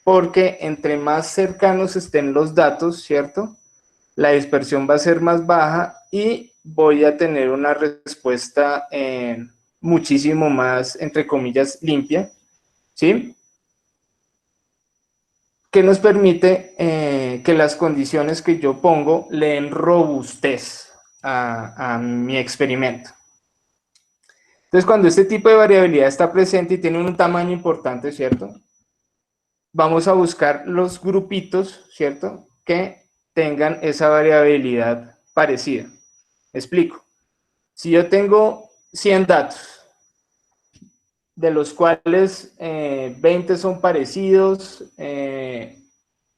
porque entre más cercanos estén los datos, ¿cierto?, la dispersión va a ser más baja y voy a tener una respuesta muchísimo más, entre comillas, limpia, ¿sí?, que nos permite que las condiciones que yo pongo le den robustez a mi experimento. Entonces, cuando este tipo de variabilidad está presente y tiene un tamaño importante, ¿cierto?, vamos a buscar los grupitos, ¿cierto?, que tengan esa variabilidad parecida. Me explico. Si yo tengo 100 datos, de los cuales 20 son parecidos,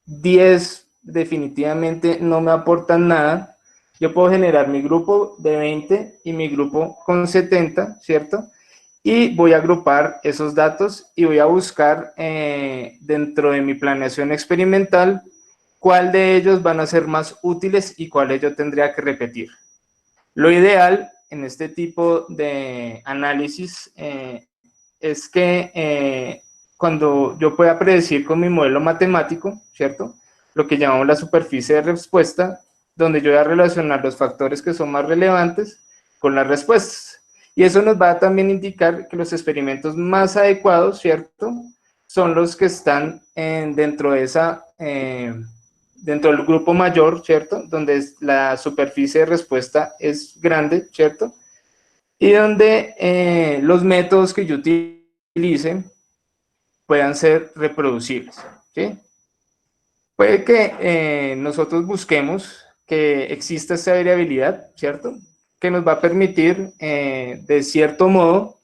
10 definitivamente no me aportan nada, yo puedo generar mi grupo de 20 y mi grupo con 70, ¿cierto? Y voy a agrupar esos datos y voy a buscar dentro de mi planeación experimental cuál de ellos van a ser más útiles y cuáles yo tendría que repetir. Lo ideal en este tipo de análisis es que cuando yo pueda predecir con mi modelo matemático, ¿cierto?, lo que llamamos la superficie de respuesta, donde yo voy a relacionar los factores que son más relevantes con las respuestas. Y eso nos va a también indicar que los experimentos más adecuados, ¿cierto?, son los que están dentro de esa, dentro del grupo mayor, ¿cierto?, donde la superficie de respuesta es grande, ¿cierto?, y donde los métodos que yo utilice puedan ser reproducibles, ¿sí? Puede que nosotros busquemos que exista esa variabilidad, ¿cierto?, que nos va a permitir, de cierto modo,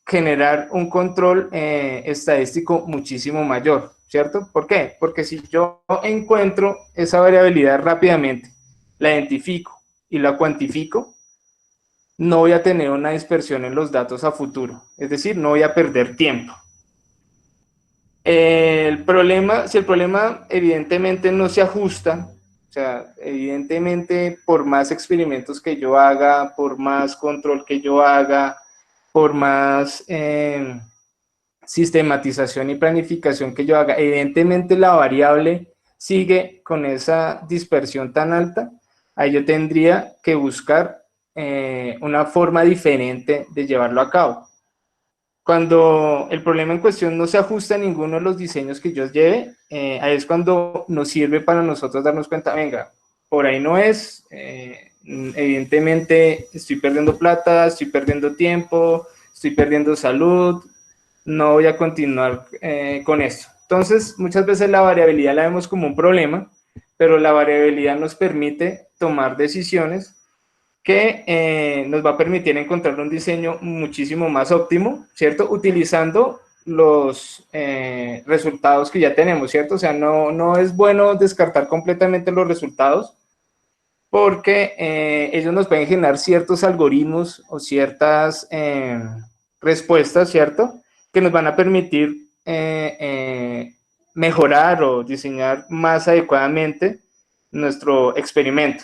generar un control estadístico muchísimo mayor, ¿cierto? ¿Por qué? Porque si yo encuentro esa variabilidad rápidamente, la identifico y la cuantifico, no voy a tener una dispersión en los datos a futuro, es decir, no voy a perder tiempo. El problema, si el problema evidentemente no se ajusta, o sea, evidentemente por más experimentos que yo haga, por más control que yo haga, por más sistematización y planificación que yo haga, evidentemente la variable sigue con esa dispersión tan alta, ahí yo tendría que buscar una forma diferente de llevarlo a cabo. Cuando el problema en cuestión no se ajusta a ninguno de los diseños que yo lleve, ahí es cuando nos sirve para nosotros darnos cuenta, venga, por ahí no es, evidentemente estoy perdiendo plata, estoy perdiendo tiempo, estoy perdiendo salud, no voy a continuar con esto. Entonces, muchas veces la variabilidad la vemos como un problema, pero la variabilidad nos permite tomar decisiones que nos va a permitir encontrar un diseño muchísimo más óptimo, ¿cierto? Utilizando los resultados que ya tenemos, ¿cierto? O sea, no es bueno descartar completamente los resultados porque ellos nos pueden generar ciertos algoritmos o ciertas respuestas, ¿cierto?, que nos van a permitir mejorar o diseñar más adecuadamente nuestro experimento.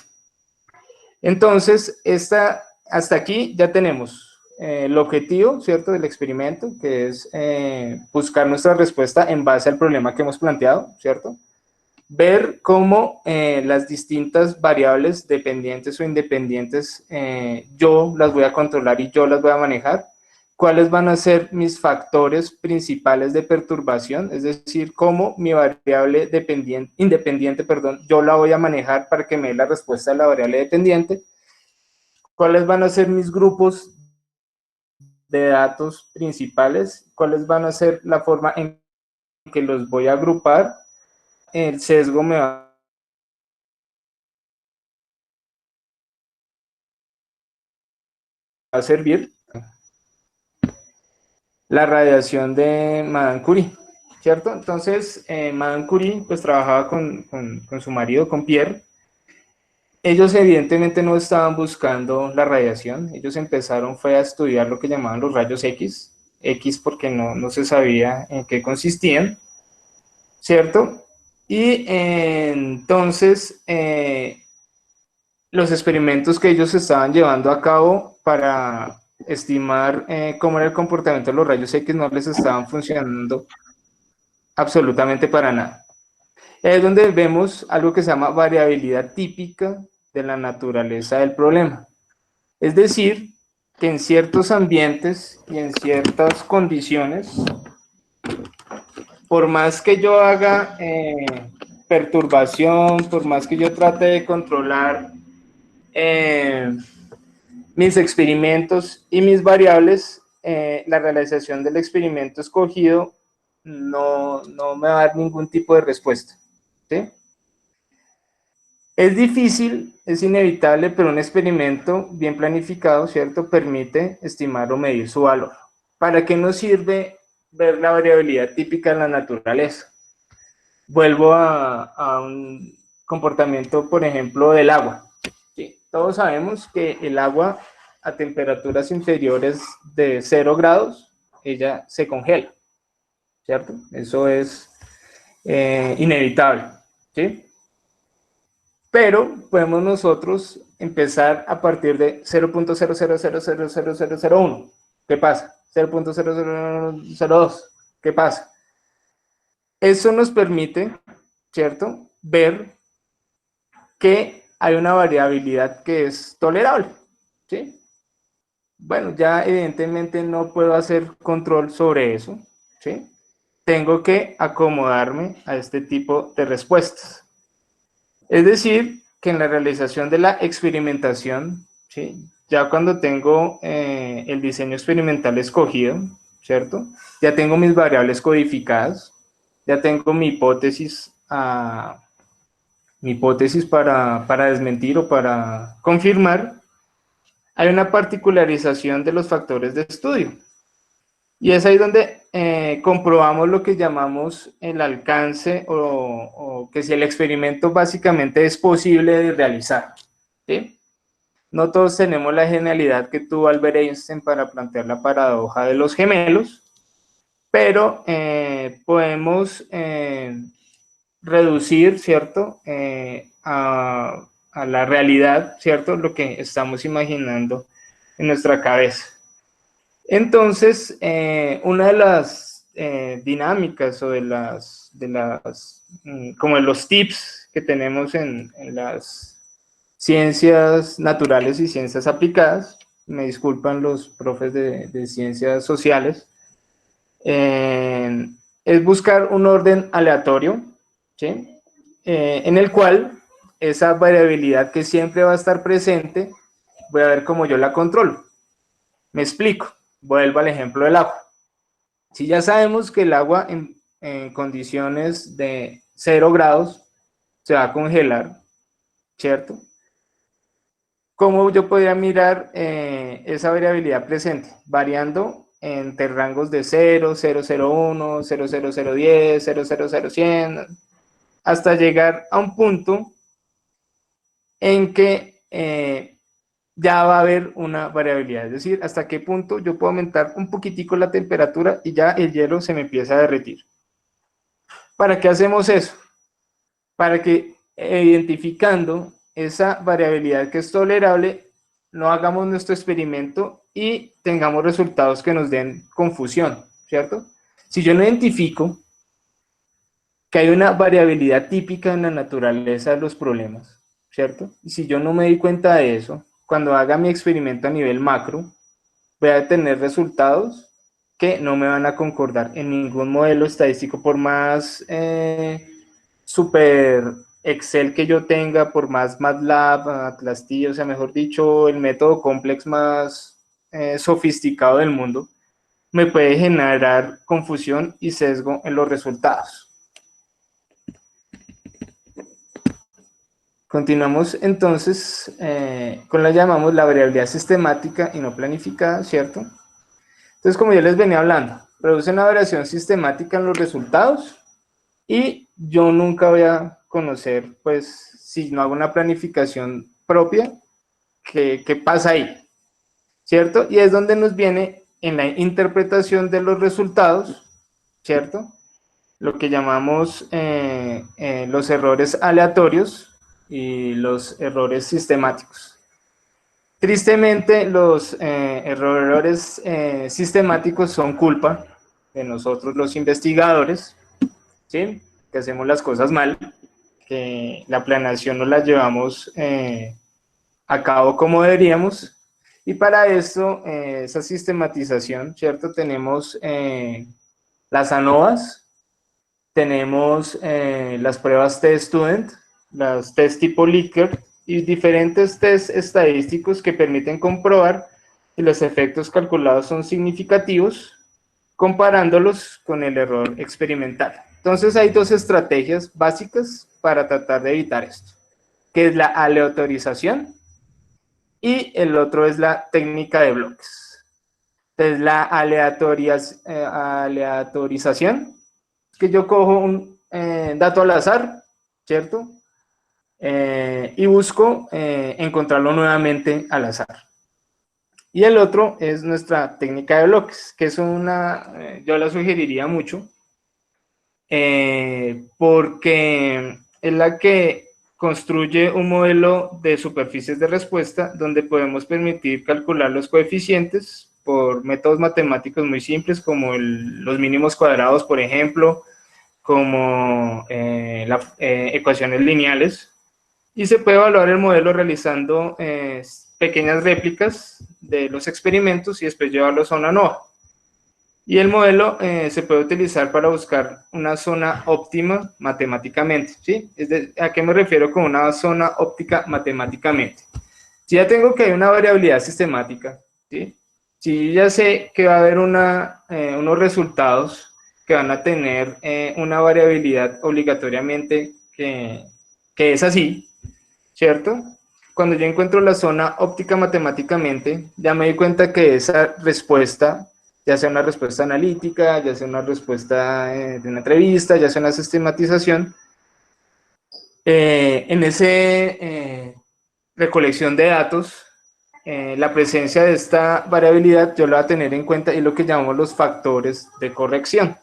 Entonces, hasta aquí ya tenemos el objetivo, ¿cierto?, del experimento, que es buscar nuestra respuesta en base al problema que hemos planteado, ¿cierto? Ver cómo las distintas variables dependientes o independientes yo las voy a controlar y yo las voy a manejar. Cuáles van a ser mis factores principales de perturbación, es decir, cómo mi variable independiente, yo la voy a manejar para que me dé la respuesta a la variable dependiente. Cuáles van a ser mis grupos de datos principales, cuáles van a ser la forma en que los voy a agrupar. El sesgo me va a servir. La radiación de Madame Curie, ¿cierto? Entonces, Madame Curie pues trabajaba con su marido, con Pierre. Ellos evidentemente no estaban buscando la radiación, ellos empezaron fue a estudiar lo que llamaban los rayos X, X porque no se sabía en qué consistían, ¿cierto? Y entonces, los experimentos que ellos estaban llevando a cabo para estimar cómo era el comportamiento de los rayos X no les estaban funcionando absolutamente para nada. Es donde vemos algo que se llama variabilidad típica de la naturaleza del problema. Es decir, que en ciertos ambientes y en ciertas condiciones, por más que yo haga perturbación, por más que yo trate de controlar mis experimentos y mis variables, la realización del experimento escogido no me va a dar ningún tipo de respuesta, ¿sí? Es difícil, es inevitable, pero un experimento bien planificado, ¿cierto?, permite estimar o medir su valor. ¿Para qué nos sirve ver la variabilidad típica de la naturaleza? Vuelvo a un comportamiento, por ejemplo, del agua. ¿Sí? Todos sabemos que el agua a temperaturas inferiores de 0 grados, ella se congela, ¿cierto? Eso es inevitable, ¿sí? Pero podemos nosotros empezar a partir de 0.00000001. ¿Qué pasa? 0.0002. ¿Qué pasa? Eso nos permite, ¿cierto?, ver que hay una variabilidad que es tolerable, ¿sí? Bueno, ya evidentemente no puedo hacer control sobre eso, ¿sí? Tengo que acomodarme a este tipo de respuestas. Es decir, que en la realización de la experimentación, ¿sí?, ya cuando tengo el diseño experimental escogido, ¿cierto?, ya tengo mis variables codificadas, ya tengo mi hipótesis para desmentir o para confirmar. Hay una particularización de los factores de estudio. Y es ahí donde comprobamos lo que llamamos el alcance o que si el experimento básicamente es posible de realizar, ¿sí? No todos tenemos la genialidad que tuvo Albert Einstein para plantear la paradoja de los gemelos, pero podemos reducir, ¿cierto?, a la realidad, ¿cierto?, lo que estamos imaginando en nuestra cabeza. Entonces, una de las dinámicas o como de los tips que tenemos en las ciencias naturales y ciencias aplicadas, me disculpan los profes de ciencias sociales, es buscar un orden aleatorio, ¿sí?, en el cual esa variabilidad que siempre va a estar presente, voy a ver cómo yo la controlo. Me explico. Vuelvo al ejemplo del agua. Si ya sabemos que el agua en condiciones de 0 grados se va a congelar, ¿cierto? ¿Cómo yo podría mirar esa variabilidad presente? Variando entre rangos de 0, 001, 00010, 000100, hasta llegar a un punto en que ya va a haber una variabilidad, es decir, hasta qué punto yo puedo aumentar un poquitico la temperatura y ya el hielo se me empieza a derretir. ¿Para qué hacemos eso? Para que identificando esa variabilidad que es tolerable, no hagamos nuestro experimento y tengamos resultados que nos den confusión, ¿cierto? Si yo no identifico que hay una variabilidad típica en la naturaleza de los problemas, ¿cierto? Y si yo no me di cuenta de eso, cuando haga mi experimento a nivel macro, voy a tener resultados que no me van a concordar en ningún modelo estadístico, por más super Excel que yo tenga, por más MATLAB, Atlas-T, o sea, mejor dicho, el método complex más sofisticado del mundo, me puede generar confusión y sesgo en los resultados. Continuamos entonces con la llamamos la variabilidad sistemática y no planificada, ¿cierto? Entonces, como yo les venía hablando, produce una variación sistemática en los resultados y yo nunca voy a conocer, pues, si no hago una planificación propia, qué pasa ahí, ¿cierto? Y es donde nos viene en la interpretación de los resultados, ¿cierto? Lo que llamamos los errores aleatorios y los errores sistemáticos. Tristemente, los errores sistemáticos son culpa de nosotros los investigadores, ¿sí? Que hacemos las cosas mal, que la planeación no la llevamos a cabo como deberíamos, y para esto, esa sistematización, ¿cierto? Tenemos las ANOVAs, tenemos las pruebas T-Student, las test tipo Likert y diferentes test estadísticos que permiten comprobar si los efectos calculados son significativos, comparándolos con el error experimental. Entonces hay dos estrategias básicas para tratar de evitar esto, que es la aleatorización y el otro es la técnica de bloques. Entonces la aleatorización es que yo cojo un dato al azar, ¿cierto? Y busco encontrarlo nuevamente al azar. Y el otro es nuestra técnica de bloques, que es yo la sugeriría mucho, porque es la que construye un modelo de superficies de respuesta donde podemos permitir calcular los coeficientes por métodos matemáticos muy simples como los mínimos cuadrados, por ejemplo, como las ecuaciones lineales, y se puede evaluar el modelo realizando pequeñas réplicas de los experimentos y después llevarlos a una ANOVA. Y el modelo se puede utilizar para buscar una zona óptima matemáticamente, ¿sí? ¿A qué me refiero con una zona óptica matemáticamente? Si ya tengo que hay una variabilidad sistemática, ¿sí? Si ya sé que va a haber unos resultados que van a tener una variabilidad obligatoriamente que es así, ¿cierto? Cuando yo encuentro la zona óptica matemáticamente, ya me doy cuenta que esa respuesta, ya sea una respuesta analítica, ya sea una respuesta de una entrevista, ya sea una sistematización, en esa recolección de datos, la presencia de esta variabilidad yo la voy a tener en cuenta y lo que llamamos los factores de corrección,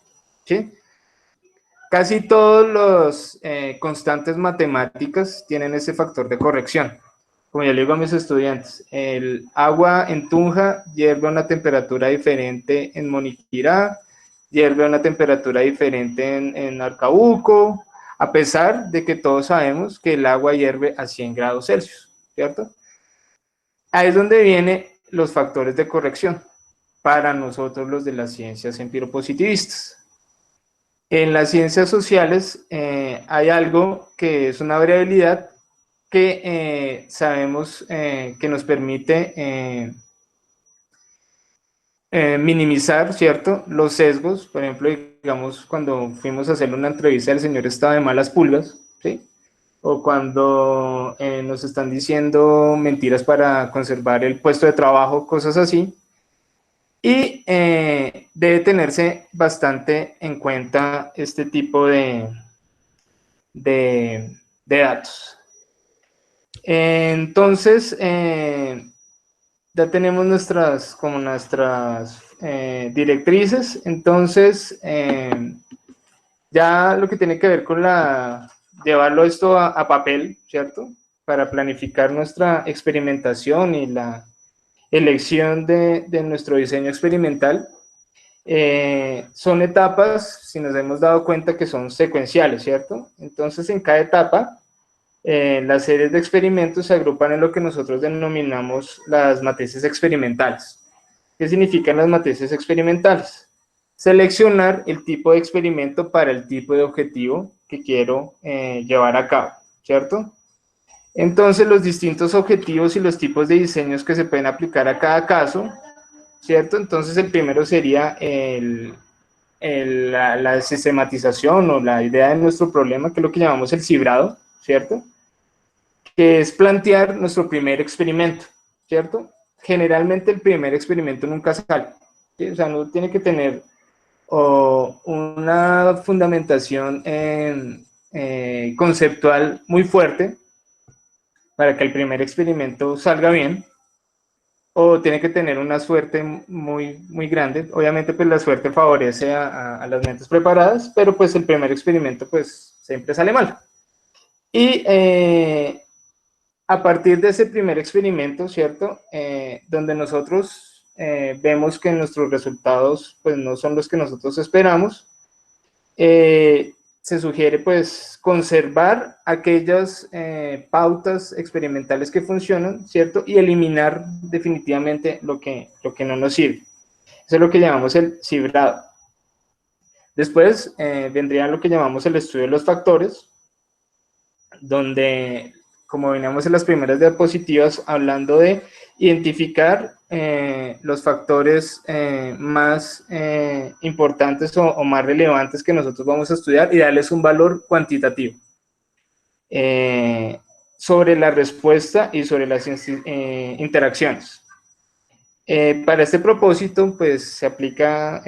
¿sí? Casi todos los constantes matemáticas tienen ese factor de corrección. Como yo le digo a mis estudiantes, el agua en Tunja hierve a una temperatura diferente en Moniquirá, hierve a una temperatura diferente en Arcabuco, a pesar de que todos sabemos que el agua hierve a 100 grados Celsius, ¿cierto? Ahí es donde vienen los factores de corrección para nosotros los de las ciencias empiropositivistas. En las ciencias sociales hay algo que es una variabilidad que sabemos que nos permite minimizar, ¿cierto?, los sesgos. Por ejemplo, digamos, cuando fuimos a hacer una entrevista, el señor estaba de malas pulgas, ¿sí? O cuando nos están diciendo mentiras para conservar el puesto de trabajo, cosas así. Y debe tenerse bastante en cuenta este tipo de datos. Entonces, ya tenemos nuestras directrices. Entonces, Ya lo que tiene que ver con llevarlo esto a papel, ¿cierto? Para planificar nuestra experimentación y la elección de nuestro diseño experimental, son etapas, si nos hemos dado cuenta que son secuenciales, ¿cierto? Entonces, en cada etapa, las series de experimentos se agrupan en lo que nosotros denominamos las matrices experimentales. ¿Qué significan las matrices experimentales? Seleccionar el tipo de experimento para el tipo de objetivo que quiero llevar a cabo, ¿cierto? Entonces, los distintos objetivos y los tipos de diseños que se pueden aplicar a cada caso, ¿cierto? Entonces, el primero sería la sistematización o la idea de nuestro problema, que es lo que llamamos el cibrado, ¿cierto? Que es plantear nuestro primer experimento, ¿cierto? Generalmente el primer experimento nunca sale, ¿sí? O sea, no tiene que tener una fundamentación conceptual muy fuerte para que el primer experimento salga bien, o tiene que tener una suerte muy grande. Obviamente, pues la suerte favorece a las mentes preparadas, pero pues el primer experimento pues siempre sale mal. Y a partir de ese primer experimento, ¿cierto? Donde nosotros vemos que nuestros resultados pues no son los que nosotros esperamos, se sugiere pues conservar aquellas pautas experimentales que funcionan, ¿cierto? Y eliminar definitivamente lo que no nos sirve. Eso es lo que llamamos el cibrado. Después vendría lo que llamamos el estudio de los factores, donde, como veníamos en las primeras diapositivas, hablando de identificar los factores más importantes o más relevantes que nosotros vamos a estudiar y darles un valor cuantitativo sobre la respuesta y sobre las interacciones. Para este propósito, pues se aplica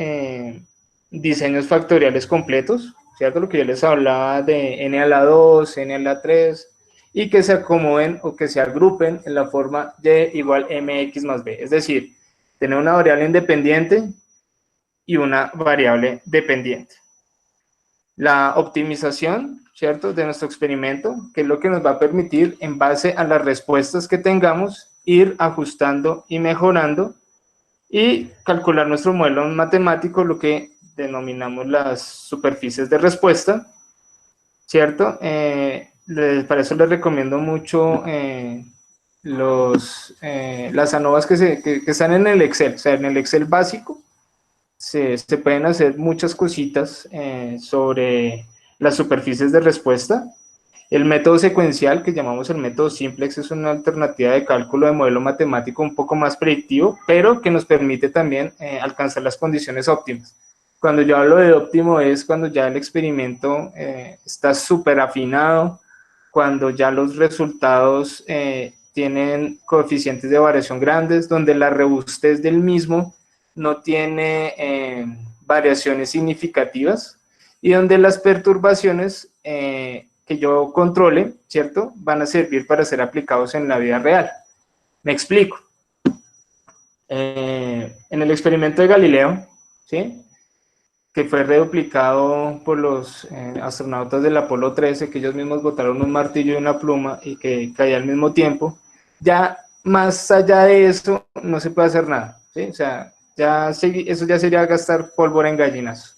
diseños factoriales completos, ¿cierto? Lo que yo les hablaba de n a la 2, n a la 3, y que se acomoden o que se agrupen en la forma y igual mx más b. Es decir, tener una variable independiente y una variable dependiente. La optimización, ¿cierto?, de nuestro experimento, que es lo que nos va a permitir, en base a las respuestas que tengamos, ir ajustando y mejorando y calcular nuestro modelo matemático, lo que denominamos las superficies de respuesta, ¿cierto? Para eso les recomiendo mucho las ANOVAs que están en el Excel. O sea, en el Excel básico se pueden hacer muchas cositas sobre las superficies de respuesta. El método secuencial, que llamamos el método simplex, es una alternativa de cálculo de modelo matemático un poco más predictivo, pero que nos permite también alcanzar las condiciones óptimas. Cuando yo hablo de óptimo es cuando ya el experimento está súper afinado, cuando ya los resultados tienen coeficientes de variación grandes, donde la robustez del mismo no tiene variaciones significativas y donde las perturbaciones que yo controle, ¿cierto?, van a servir para ser aplicados en la vida real. Me explico. En el experimento de Galileo, ¿sí?, que fue reduplicado por los astronautas del Apolo 13, que ellos mismos botaron un martillo y una pluma y que caía al mismo tiempo, ya más allá de eso no se puede hacer nada, ¿sí? O sea, eso ya sería gastar pólvora en gallinas.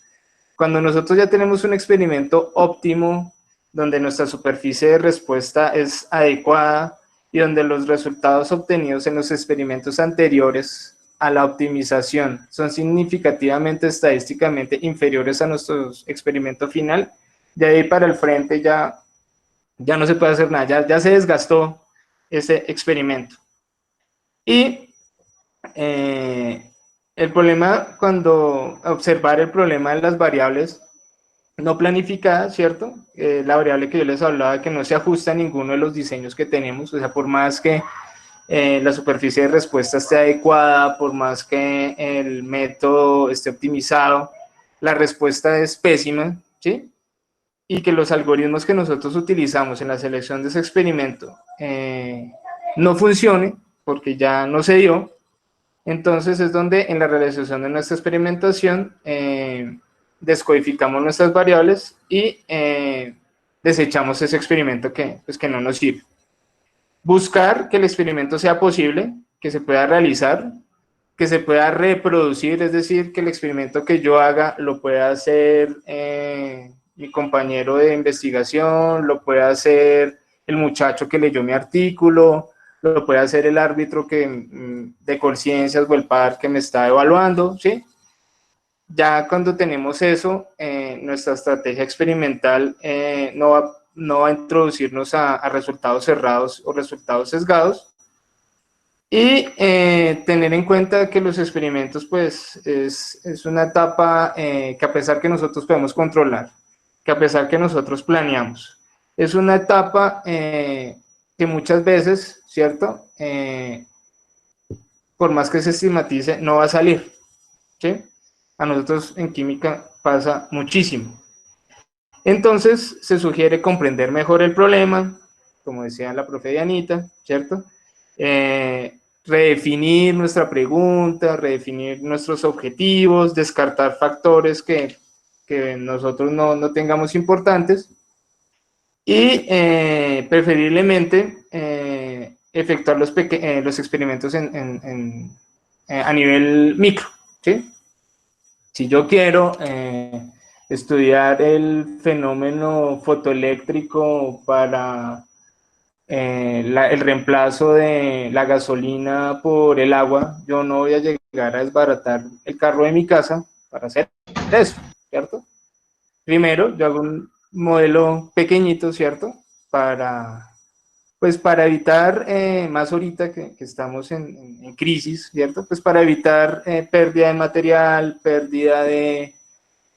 Cuando nosotros ya tenemos un experimento óptimo, donde nuestra superficie de respuesta es adecuada y donde los resultados obtenidos en los experimentos anteriores a la optimización son significativamente estadísticamente inferiores a nuestro experimento final, de ahí para el frente ya no se puede hacer nada, ya se desgastó ese experimento. Y el problema, cuando observar el problema de las variables no planificada, ¿cierto? La variable que yo les hablaba, que no se ajusta a ninguno de los diseños que tenemos, o sea, por más que la superficie de respuesta esté adecuada, por más que el método esté optimizado, la respuesta es pésima, ¿sí? Y que los algoritmos que nosotros utilizamos en la selección de ese experimento no funcione, porque ya no se dio. Entonces es donde en la realización de nuestra experimentación descodificamos nuestras variables y desechamos ese experimento que no nos sirve. Buscar que el experimento sea posible, que se pueda realizar, que se pueda reproducir, es decir, que el experimento que yo haga lo pueda hacer mi compañero de investigación, lo pueda hacer el muchacho que leyó mi artículo, lo puede hacer el árbitro de conciencias o el par que me está evaluando, ¿sí? Ya cuando tenemos eso, nuestra estrategia experimental no va a introducirnos a resultados cerrados o resultados sesgados, y tener en cuenta que los experimentos pues es una etapa que a pesar que nosotros podemos controlar, que a pesar que nosotros planeamos, es una etapa que muchas veces, ¿cierto? Por más que se estigmatice, no va a salir, ¿sí? A nosotros en química pasa muchísimo. Entonces, se sugiere comprender mejor el problema, como decía la profe Dianita, ¿cierto? Redefinir nuestra pregunta, redefinir nuestros objetivos, descartar factores que nosotros no tengamos importantes, y preferiblemente efectuar los experimentos a nivel micro, ¿sí? Si yo quiero estudiar el fenómeno fotoeléctrico para el reemplazo de la gasolina por el agua, yo no voy a llegar a desbaratar el carro de mi casa para hacer eso, ¿cierto? Primero, yo hago un modelo pequeñito, ¿cierto? Para evitar, más ahorita que estamos en crisis, ¿cierto? Pues para evitar pérdida de material, pérdida de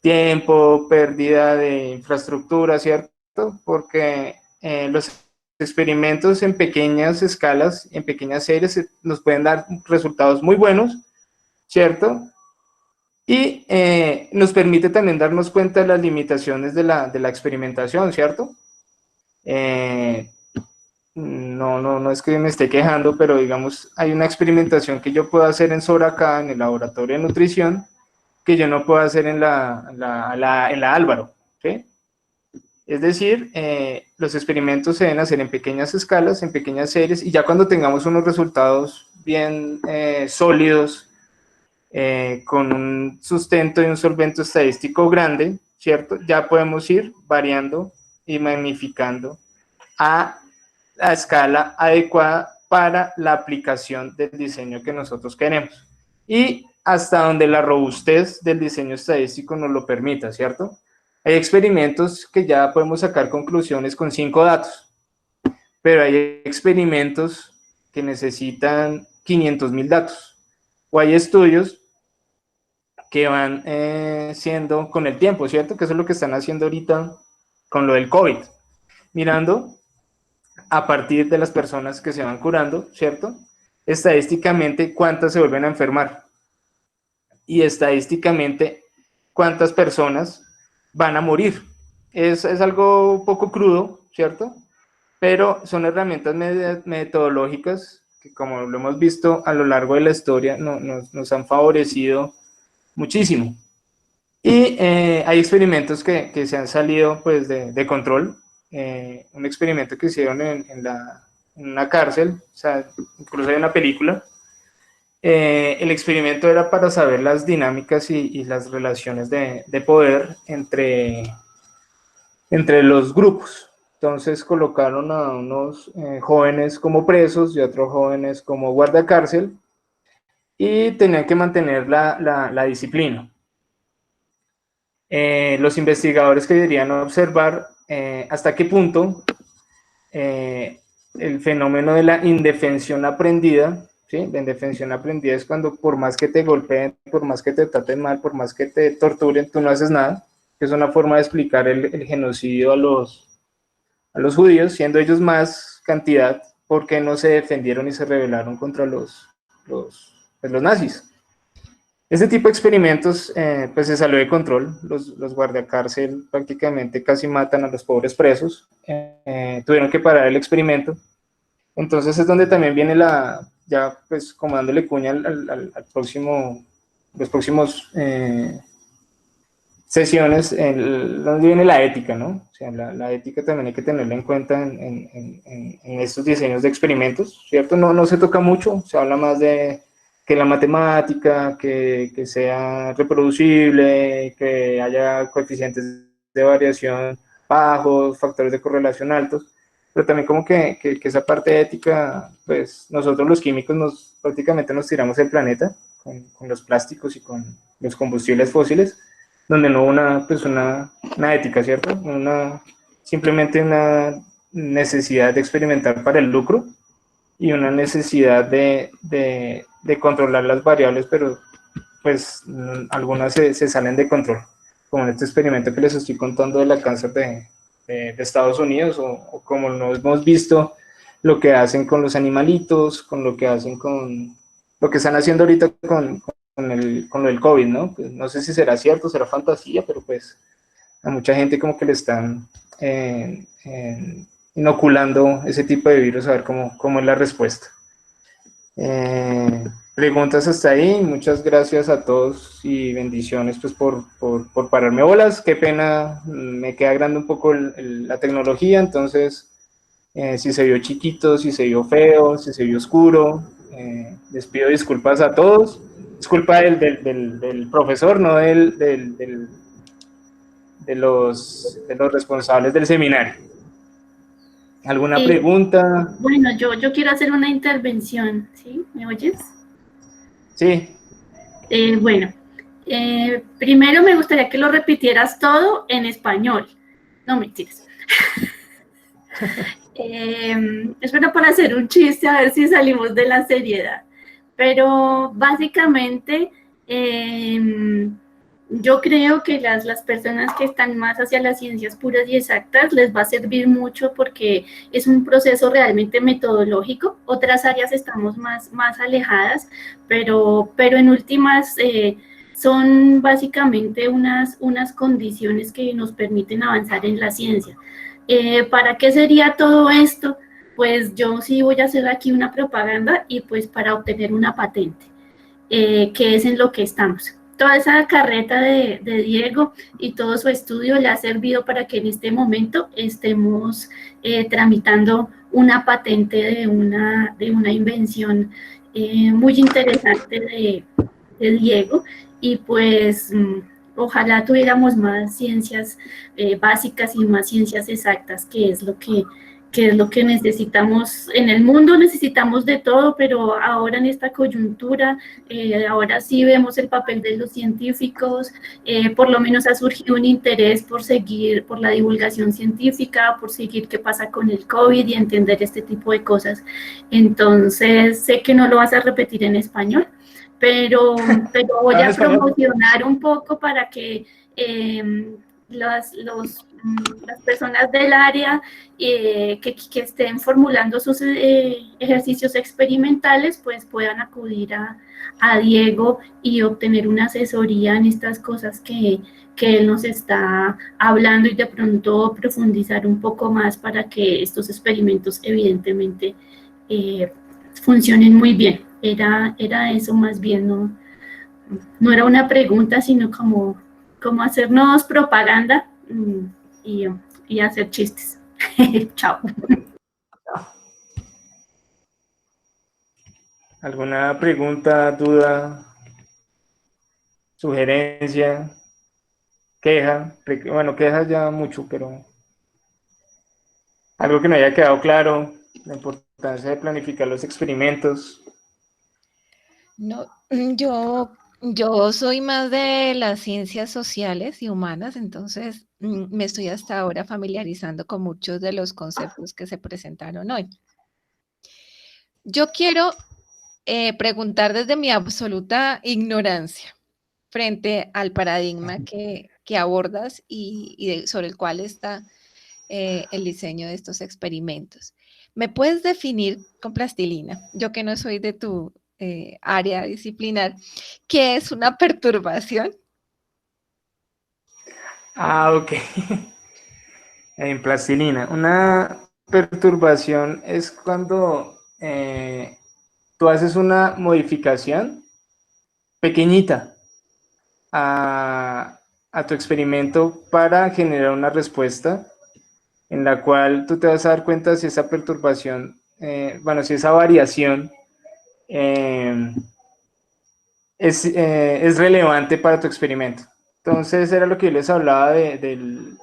tiempo, pérdida de infraestructura, ¿cierto? Porque los experimentos en pequeñas escalas, en pequeñas series, nos pueden dar resultados muy buenos, ¿cierto? Y nos permite también darnos cuenta de las limitaciones de la experimentación, ¿cierto? No es que me esté quejando, pero digamos, hay una experimentación que yo puedo hacer en Soracá, en el laboratorio de nutrición, que yo no puedo hacer en la Álvaro, ¿sí? Es decir, los experimentos se deben hacer en pequeñas escalas, en pequeñas series, y ya cuando tengamos unos resultados bien sólidos, con un sustento y un solvente estadístico grande, ¿cierto? Ya podemos ir variando y magnificando a la escala adecuada para la aplicación del diseño que nosotros queremos. Y hasta donde la robustez del diseño estadístico nos lo permita, ¿cierto? Hay experimentos que ya podemos sacar conclusiones con 5 datos, pero hay experimentos que necesitan 500.000 datos, o hay estudios que van siendo con el tiempo, ¿cierto? Que eso es lo que están haciendo ahorita con lo del COVID, mirando a partir de las personas que se van curando, ¿cierto? Estadísticamente, cuántas se vuelven a enfermar, y estadísticamente, cuántas personas van a morir. Es algo poco crudo, ¿cierto? Pero son herramientas metodológicas que, como lo hemos visto a lo largo de la historia, nos han favorecido muchísimo. Y hay experimentos que se han salido pues de control. Un experimento que hicieron en una cárcel, o sea, incluso hay una película. El experimento era para saber las dinámicas y las relaciones de poder entre los grupos. Entonces colocaron a unos jóvenes como presos y a otros jóvenes como guardacárcel, y tenían que mantener la disciplina. Los investigadores querían observar hasta qué punto el fenómeno de la indefensión aprendida, ¿sí? La indefensión aprendida es cuando por más que te golpeen, por más que te traten mal, por más que te torturen, tú no haces nada, que es una forma de explicar el genocidio a los judíos, siendo ellos más cantidad, porque no se defendieron y se rebelaron contra los nazis. Este tipo de experimentos pues se salió de control. Los guardacárcel prácticamente casi matan a los pobres presos. Tuvieron que parar el experimento. Entonces es donde también viene ya pues como dándole cuña al próximo, los próximos sesiones donde viene la ética, ¿no? O sea, la ética también hay que tenerla en cuenta en estos diseños de experimentos, ¿cierto? No se toca mucho, se habla más de que la matemática, que sea reproducible, que haya coeficientes de variación bajos, factores de correlación altos, pero también como que esa parte ética, pues nosotros los químicos prácticamente nos tiramos el planeta con los plásticos y con los combustibles fósiles, donde no hubo una ética, ¿cierto? Simplemente una necesidad de experimentar para el lucro y una necesidad de controlar las variables, pero pues algunas se salen de control, como en este experimento que les estoy contando de la cáncer de Estados Unidos, o como nos hemos visto lo que hacen con los animalitos, con lo que hacen con lo que están haciendo ahorita con lo del COVID, ¿no? Pues no sé si será cierto, será fantasía, pero pues a mucha gente como que le están inoculando ese tipo de virus a ver cómo es la respuesta. Preguntas hasta ahí. Muchas gracias a todos y bendiciones pues por pararme bolas. Qué pena, me queda grande un poco la tecnología, entonces si se vio chiquito, si se vio feo, si se vio oscuro, les pido disculpas a todos. Disculpa del profesor, no de los responsables del seminario. ¿Alguna pregunta? Bueno, yo quiero hacer una intervención, ¿sí? ¿Me oyes? Sí. Bueno, primero me gustaría que lo repitieras todo en español. No, mentiras. Es bueno para hacer un chiste, a ver si salimos de la seriedad. Pero básicamente, yo creo que las personas que están más hacia las ciencias puras y exactas les va a servir mucho porque es un proceso realmente metodológico. Otras áreas estamos más alejadas, pero en últimas son básicamente unas condiciones que nos permiten avanzar en la ciencia. ¿Para qué sería todo esto? Pues yo sí voy a hacer aquí una propaganda y pues para obtener una patente, que es en lo que estamos. Toda esa carreta de Diego y todo su estudio le ha servido para que en este momento estemos tramitando una patente de una invención muy interesante de Diego, y pues ojalá tuviéramos más ciencias básicas y más ciencias exactas, que es lo que necesitamos en el mundo. Necesitamos de todo, pero ahora en esta coyuntura, ahora sí vemos el papel de los científicos. Por lo menos ha surgido un interés por seguir, por la divulgación científica, por seguir qué pasa con el COVID y entender este tipo de cosas. Entonces, sé que no lo vas a repetir en español, pero voy a promocionar un poco para que las personas del área que estén formulando sus ejercicios experimentales pues puedan acudir a Diego y obtener una asesoría en estas cosas que él nos está hablando, y de pronto profundizar un poco más para que estos experimentos evidentemente funcionen muy bien. Era eso más bien, no era una pregunta, sino como hacernos propaganda y hacer chistes. Chao. ¿Alguna pregunta, duda, sugerencia, queja? Bueno, quejas ya mucho, pero algo que no haya quedado claro, la importancia de planificar los experimentos. No, yo soy más de las ciencias sociales y humanas, entonces me estoy hasta ahora familiarizando con muchos de los conceptos que se presentaron hoy. Yo quiero preguntar desde mi absoluta ignorancia frente al paradigma que abordas y sobre el cual está el diseño de estos experimentos. ¿Me puedes definir con plastilina, yo que no soy de tu área disciplinar, qué es una perturbación? Ok. En plastilina. Una perturbación es cuando tú haces una modificación pequeñita a tu experimento para generar una respuesta en la cual tú te vas a dar cuenta si esa perturbación, si esa variación es relevante para tu experimento. Entonces era lo que yo les hablaba del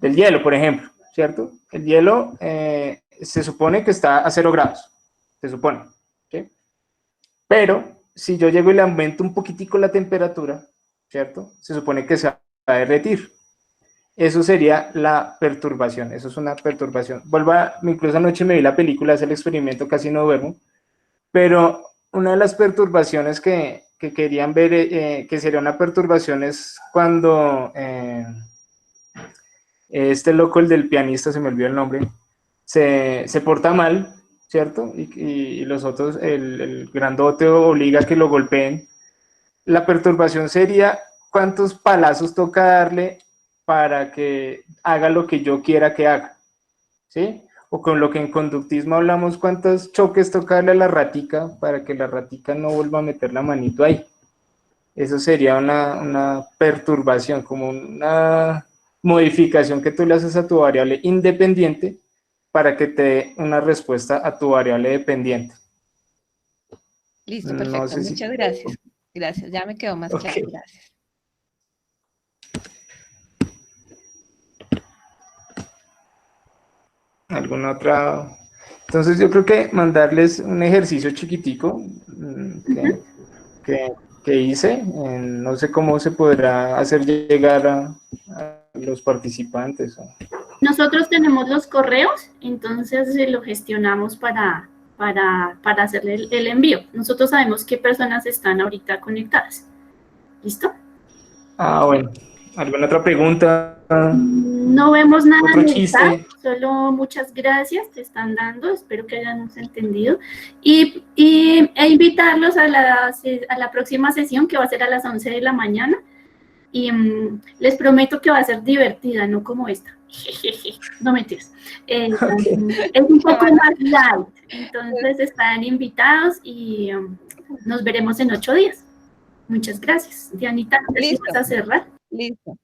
hielo, por ejemplo, ¿cierto? El hielo se supone que está a 0 grados, se supone, ¿sí? Pero si yo llego y le aumento un poquitico la temperatura, ¿cierto? Se supone que se va a derretir. Eso sería la perturbación, eso es una perturbación. Incluso anoche me vi la película, es el experimento, casi no duermo, pero una de las perturbaciones que querían ver, que sería una perturbación, es cuando este loco, el del pianista, se me olvidó el nombre, se porta mal, ¿cierto? Y los otros, el grandote obliga a que lo golpeen. La perturbación sería cuántos palazos toca darle para que haga lo que yo quiera que haga, ¿sí? O con lo que en conductismo hablamos, cuántos choques toca darle a la ratica para que la ratica no vuelva a meter la manito ahí. Eso sería una perturbación, como una modificación que tú le haces a tu variable independiente para que te dé una respuesta a tu variable dependiente. Listo, perfecto. No sé Muchas gracias. Gracias, ya me quedó más claro. Gracias. ¿Alguna otra? Entonces yo creo que mandarles un ejercicio chiquitico que hice. No sé cómo se podrá hacer llegar a los participantes. Nosotros tenemos los correos, entonces lo gestionamos para hacerle el envío. Nosotros sabemos qué personas están ahorita conectadas. ¿Listo? Bueno. ¿Alguna otra pregunta? No vemos nada ¿Otro en el chiste? chat, solo muchas gracias te están dando, espero que hayamos entendido. E invitarlos a la próxima sesión, que va a ser a las 11 de la mañana. Y les prometo que va a ser divertida, no como esta. No mentiras. Okay. Es un poco más light. Entonces están invitados y nos veremos en 8 días. Muchas gracias. Dianita, ¿si vas a cerrar? Listo.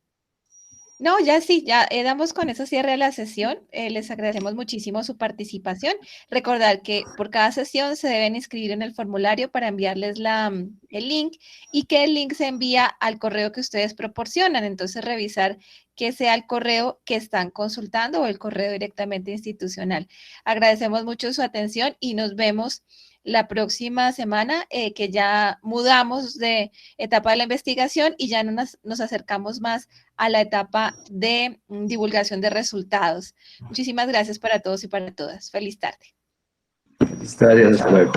No, ya sí, ya damos con eso cierre a la sesión. Les agradecemos muchísimo su participación. Recordar que por cada sesión se deben inscribir en el formulario para enviarles el link, y que el link se envía al correo que ustedes proporcionan. Entonces, revisar que sea el correo que están consultando o el correo directamente institucional. Agradecemos mucho su atención y nos vemos la próxima semana, que ya mudamos de etapa de la investigación y ya nos acercamos más a la etapa de divulgación de resultados. Muchísimas gracias para todos y para todas. Feliz tarde. Feliz tarde, hasta luego.